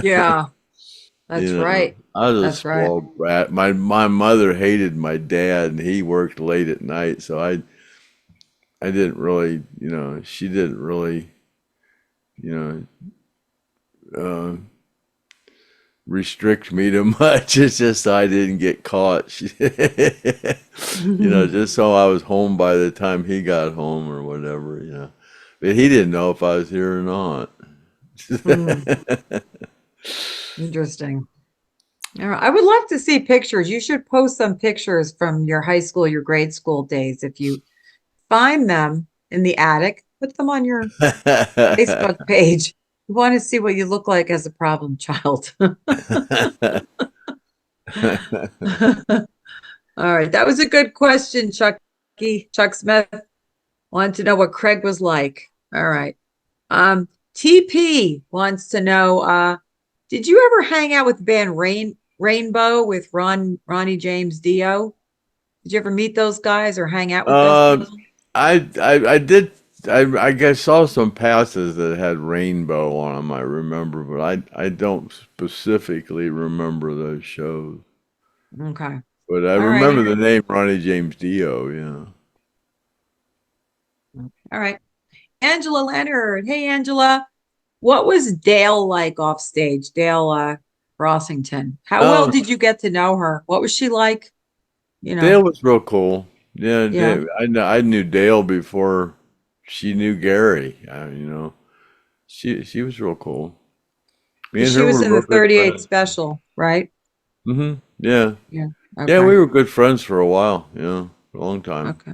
Yeah, that's right. I was a That's right. spoiled brat. My mother hated my dad, and he worked late at night, so I didn't really, she didn't really, you know, restrict me too much. It's just I didn't get caught. Just so I was home by the time he got home or whatever. But he didn't know if I was here or not. Interesting. All right. I would love to see pictures. You should post some pictures from your high school, your grade school days. If you find them in the attic, put them on your Facebook page. We want to see what you look like as a problem child. All right. That was a good question, Chuck Smith. Wanted to know what Craig was like. All right. TP wants to know, did you ever hang out with the band Rainbow with Ronnie James Dio? Did you ever meet those guys or hang out with those people? I did. I guess saw some passes that had rainbow on them. I remember, but I don't specifically remember those shows. Okay. But I All remember right. the name Ronnie James Dio. Yeah. All right. Angela Leonard. Hey, Angela. What was Dale like off stage? Dale Rossington. How well did you get to know her? What was she like? Dale was real cool. Yeah, Yeah. I knew Dale before she knew Gary. She was real cool. Me and She her was were in the real good 38 friends. special, right? Mm-hmm. Yeah. Yeah. Yeah, Okay. we were good friends for a while. For a long time. Okay.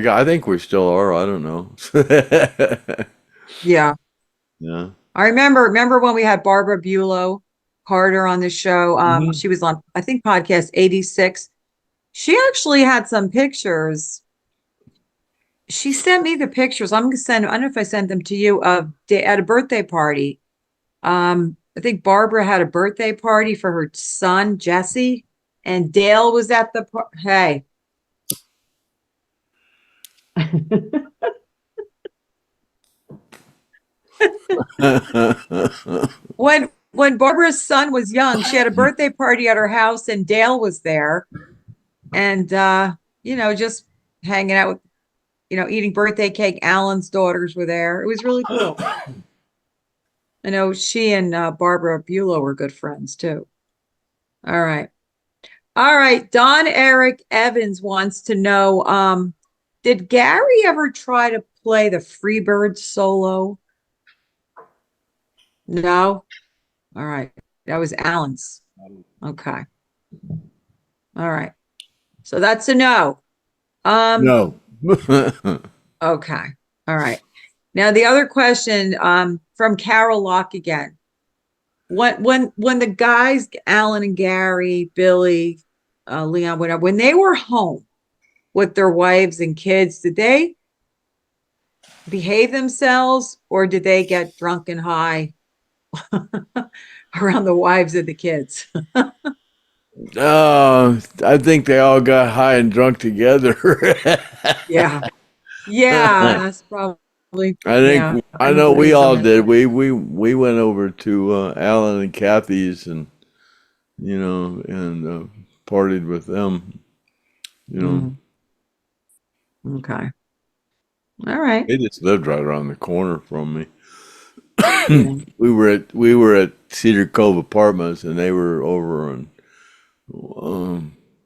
I think we still are. I don't know. Yeah. Yeah. I remember when we had Barbara Bulow Carter on the show. Mhm. She was on, I think, podcast 86. She actually had some pictures. She sent me the pictures. I'm going to send, I don't know if I sent them to you, at a birthday party. I think Barbara had a birthday party for her son, Jesse, and Dale was at the hey. When Barbara's son was young, she had a birthday party at her house and Dale was there. And just hanging out with, eating birthday cake. Alan's daughters were there. It was really cool. I know she and Barbara Bulow were good friends too. All right. All right. Don Eric Evans wants to know, did Gary ever try to play the Freebird solo? No. All right. That was Alan's. Okay. All right. So that's a no. No. Okay. All right. Now the other question from Carol Locke again. When the guys, Alan and Gary, Billy, Leon, whatever, when they were home with their wives and kids, did they behave themselves or did they get drunk and high around the wives of the kids? I think they all got high and drunk together. Yeah. Yeah, that's probably, I yeah, think I I can know we believe all that. did. We went over to Alan and Kathy's and partied with them. You know, Mm, okay. All right. they just lived right around the corner from me. Yeah. We were at Cedar Cove Apartments, and they were over on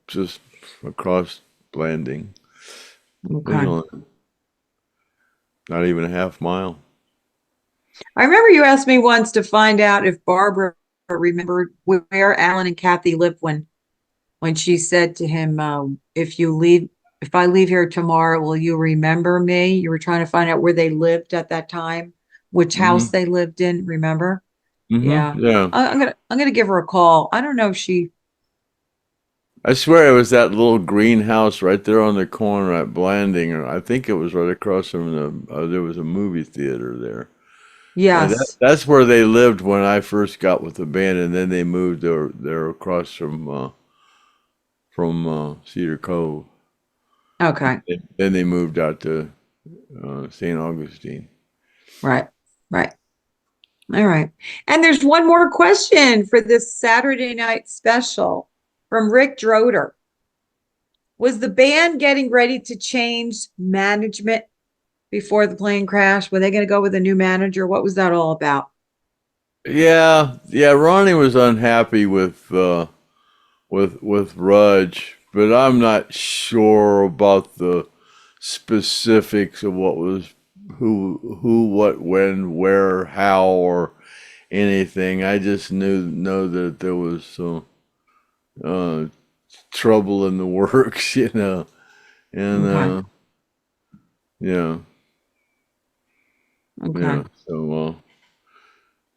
just across Blanding. It was Okay. only not even a half mile. I remember you asked me once to find out if Barbara remembered where Alan and Kathy lived when she said to him, if I leave here tomorrow, will you remember me? You were trying to find out where they lived at that time, which house Hmm. they lived in, remember? Yeah. Yeah. I'm gonna give her a call. I don't know if she, I swear it was that little greenhouse right there on the corner at Blanding, or I think it was right across from there was a movie theater there. And yes. that's where they lived when I first got with the band, and then they moved there across from Cedar Cove. Okay. Then they moved out to St. Augustine. Right. Right. All right. And there's one more question for this Saturday night special from Rick Droder. Was the band getting ready to change management before the plane crash? Were they going to go with a new manager? What was that all about? Yeah. Ronnie was unhappy with Rudge, but I'm not sure about the specifics of what was who, what, when, where, how, or anything. I just know that there was some uh, trouble in the works, and Okay. yeah, Okay. yeah. So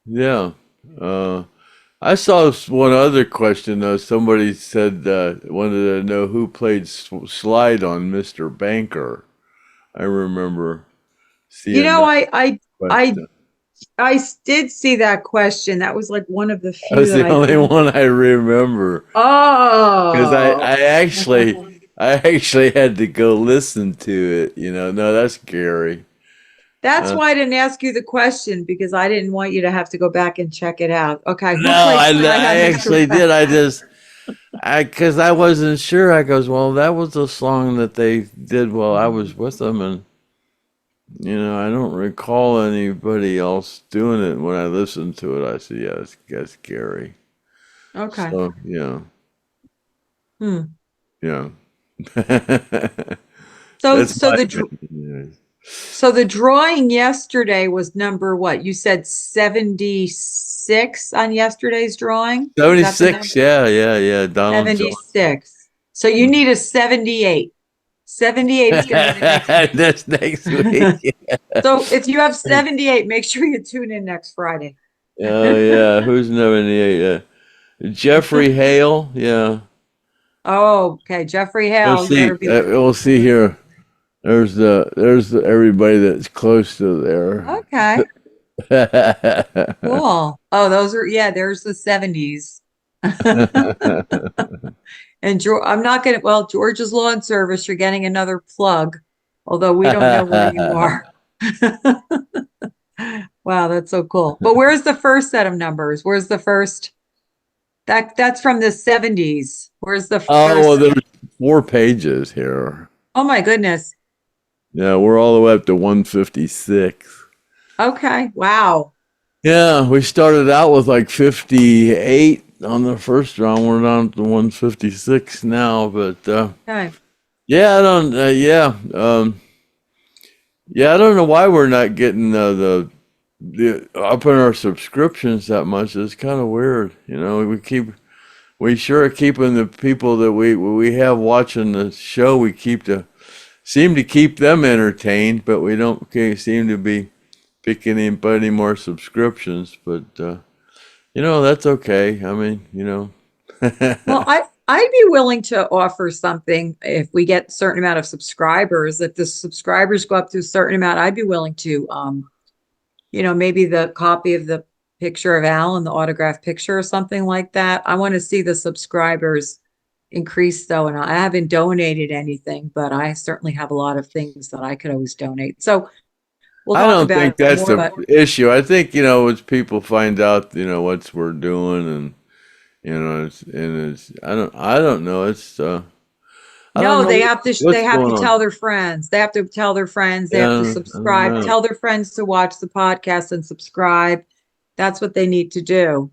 yeah. Uh, I saw one other question though. Somebody said wanted to know who played slide on Mr. Banker. I remember You seeing know, that I question. I did see that question. That was like one of the That few was that the I only didn't. one I remember because I, Oh. I actually I actually had to go listen to it. No, that's Gary. That's Uh, why I didn't ask you the question because I didn't want you to have to go back and check it out. Okay, no, who played slide I on Mr. actually Banks? did. Because I wasn't sure. I goes, well, that was a song that they did while I was with them, and I don't recall anybody else doing it. When I listened to it, I said, yeah, that's Gary. Okay. So Hmm. yeah. So That's so my the opinion. so the drawing yesterday was number what? You said 76 on yesterday's drawing? Is that the number? 76, yeah. Donald Johnson. 76. So you need a 78. 78 is going to be the next. That's next week. So if you have 78, make sure you tune in next Friday. Oh yeah, who's 78? Jeffrey Hale. Yeah, Oh, okay. Jeffrey Hale, you better be there. We'll see here. There's everybody that's close to there. Okay, cool. Oh, those are, yeah, there's the 70s. And I'm not going to, well, George's Lawn Service, you're getting another plug, although we don't know where you are. Wow, that's so cool. But where's the first set of numbers? Where's the first? That's from the 70s. Where's the Oh, well, first? there's 4 pages here. Oh my goodness. Yeah, we're all the way up to 156. Okay. Wow. Yeah, we started out with like 58 on the first round. We're down to 156 now, but Okay. yeah, I don't. Yeah, I don't know why we're not getting the up in our subscriptions that much. It's kind of weird, we sure are keeping the people that we have watching the show. We seem to keep them entertained, but we don't seem to be picking any more subscriptions. But that's okay. I mean. Well, I'd be willing to offer something if we get a certain amount of subscribers. If the subscribers go up to a certain amount, I'd be willing to, maybe the copy of the picture of Al and the autographed picture or something like that. I want to see the subscribers increase though, and I haven't donated anything, but I certainly have a lot of things that I could always donate. So we'll I talk don't about think it that's more, the but issue. I think, as people find out, what we're doing, and I don't know. I don't no, know they what's have to going on. tell their friends. They have to tell their friends. They have to Yeah, I don't subscribe, know. tell their friends to watch the podcast and subscribe. That's what they need to do.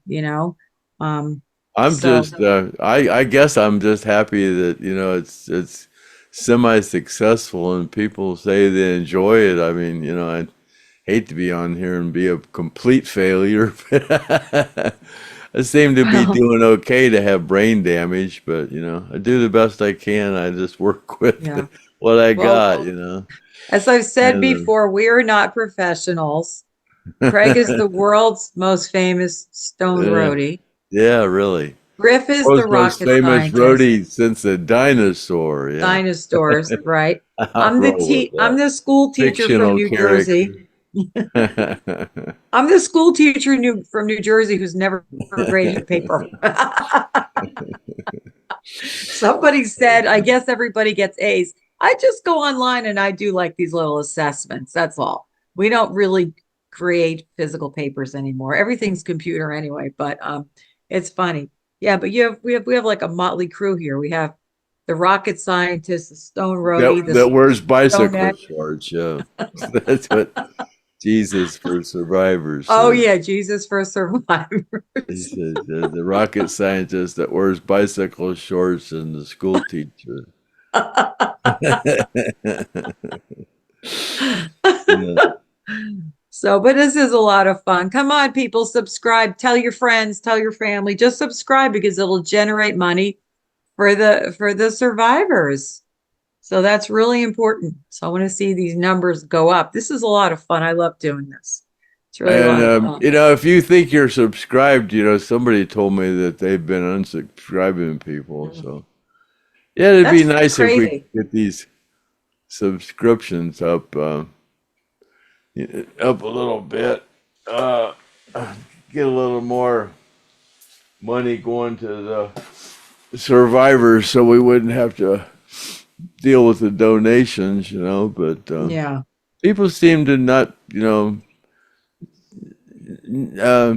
Um, I'm so just, I guess I'm just happy that, it's semi-successful and people say they enjoy it. I mean, I hate to be on here and be a complete failure, but I seem to be doing okay to have brain damage, but I do the best I can. I just work with yeah. what I Well, got. as I've said And before, we are not professionals. Craig is the world's most famous stone yeah, roadie. yeah, really. Griff is the World's most rocket famous scientist. roadie since the dinosaur. Yeah, Dinosaurs, right? I'll roll with I'm that. the school teacher from Fictional New character. Jersey. I'm the school teacher from New Jersey who's never graded a paper. Somebody said, I guess everybody gets A's. I just go online and I do like these little assessments. That's all. We don't really create physical papers anymore. Everything's computer anyway, but it's funny. Yeah, but we have like a motley crew here. We have the rocket scientist, the stone roadie, the That wears bicycle stonette. shorts. Yeah, that's what Jesus for survivors Oh said. yeah, Jesus for survivors. He said the rocket scientist that wears bicycle shorts and the school teacher. Yeah. So, but this is a lot of fun. Come on, people, subscribe. Tell your friends, tell your family. Just subscribe because it'll generate money for the survivors. So that's really important. So I want to see these numbers go up. This is a lot of fun. I love doing this. It's really a And lot of fun. if you think you're subscribed, somebody told me that they've been unsubscribing people. So yeah, it'd be That's nice if we crazy. could get these subscriptions up up a little bit. Uh, get a little more money going to the survivors, so we wouldn't have to deal with the donations. But Yeah. people seem to not, uh,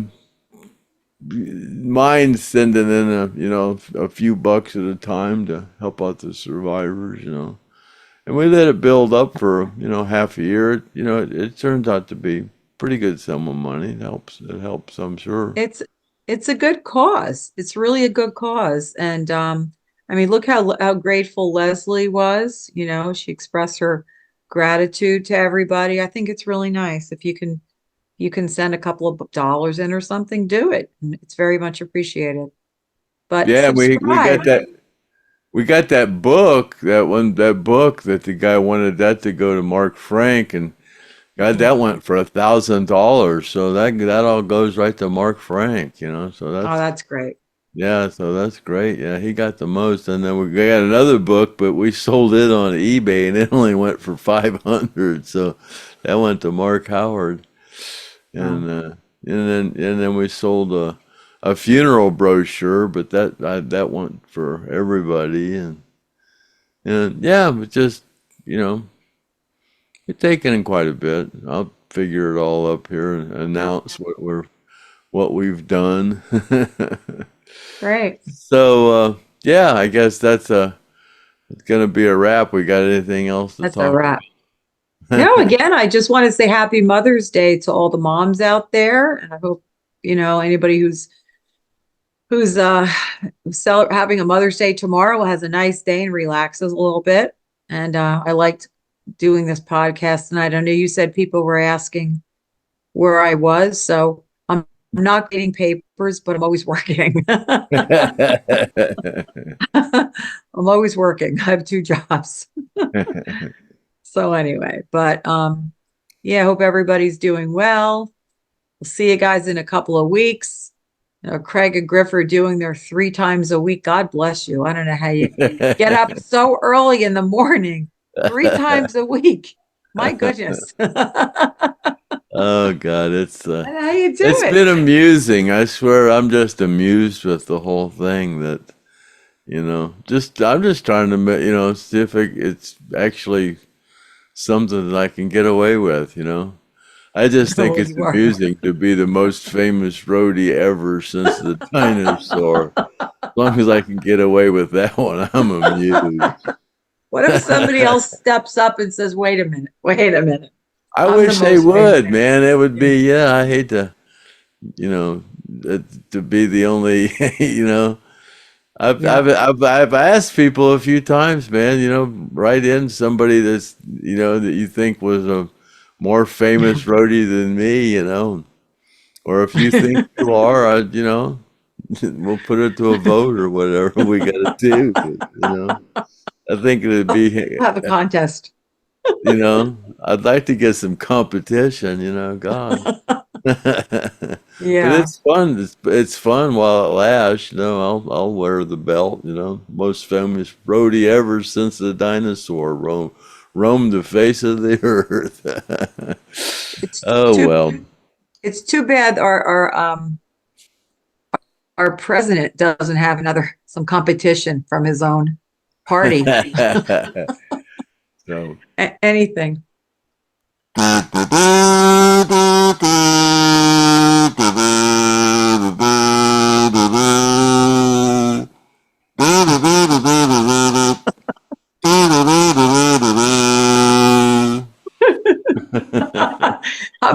mind sending in a few bucks at a time to help out the survivors. And we let it build up for half a year. It turns out to be pretty good sum of money. It helps, I'm sure. It's a good cause. It's really a good cause. And I mean, look how grateful Leslie was. She expressed her gratitude to everybody. I think it's really nice if you can send a couple of dollars in or something, do it. It's very much appreciated. But Yeah, we got subscribe. that book, that book that the guy wanted that to go to Mark Frank, and God, that went for $1,000. So that all goes right to Mark Frank. So Oh, that's great. so that's great. Yeah, he got the most, and then we got another book, but we sold it on eBay, and it only went for 500. So that went to Mark Howard, Wow. and then we sold a funeral brochure, but that went for everybody, and yeah, but just it's taken in quite a bit. I'll figure it all up here and announce what we've done. Great. So yeah, I guess it's gonna be a wrap. We got anything else to That's a talk wrap. No, again, I just want to say happy Mother's Day to all the moms out there. And I hope, anybody who's having a Mother's Day tomorrow has a nice day and relaxes a little bit. And I liked doing this podcast tonight. I know you said people were asking where I was, so I'm not getting papers, but I'm always working. I'm always working. I have 2 jobs. So anyway, but yeah, I hope everybody's doing well. We'll see you guys in a couple of weeks. Craig and Griff are doing their 3 times a week. God bless you. I don't know how you get up so early in the morning, 3 times a week. My goodness. Oh God, How you do it's it? been amusing. I swear, I'm just amused with the whole thing. That I'm just trying to see if it's actually something that I can get away with. I just think it's you are. amusing to be the most famous roadie ever since the dinosaur. As long as I can get away with that one, I'm amused. What if somebody else steps up and says, wait a minute. I I'm wish the they most would, famous. man. It would be, I hate to, to be the only, I've asked people a few times, man, write in somebody that's, that you think was a more famous roadie than me, or if you think you are, we'll put it to a vote or whatever we got to do. I think it'd be, Have a contest. I'd like to get some competition, God. But Yeah. it's fun. It's fun while it lasts. I'll wear the belt. Most famous roadie ever since the dinosaur roamed the face of the earth. Well. It's too bad our president doesn't have some competition from his own party. So. Anything. I'm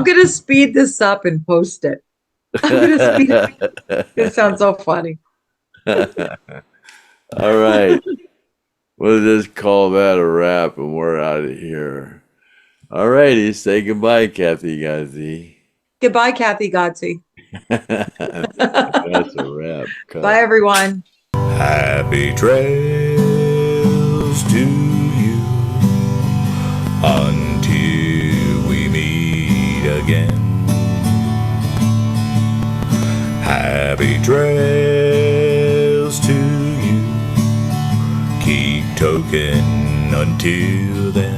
going to speed this up and post it. It sounds so funny. All right. We'll just call that a wrap and we're out of here. All righty. Say goodbye, Kathy Godsey. Goodbye, Kathy GODSEY. That's a wrap. Cut. Bye, everyone. Happy trails to you until we meet again. Happy trails to you. Keep token until then.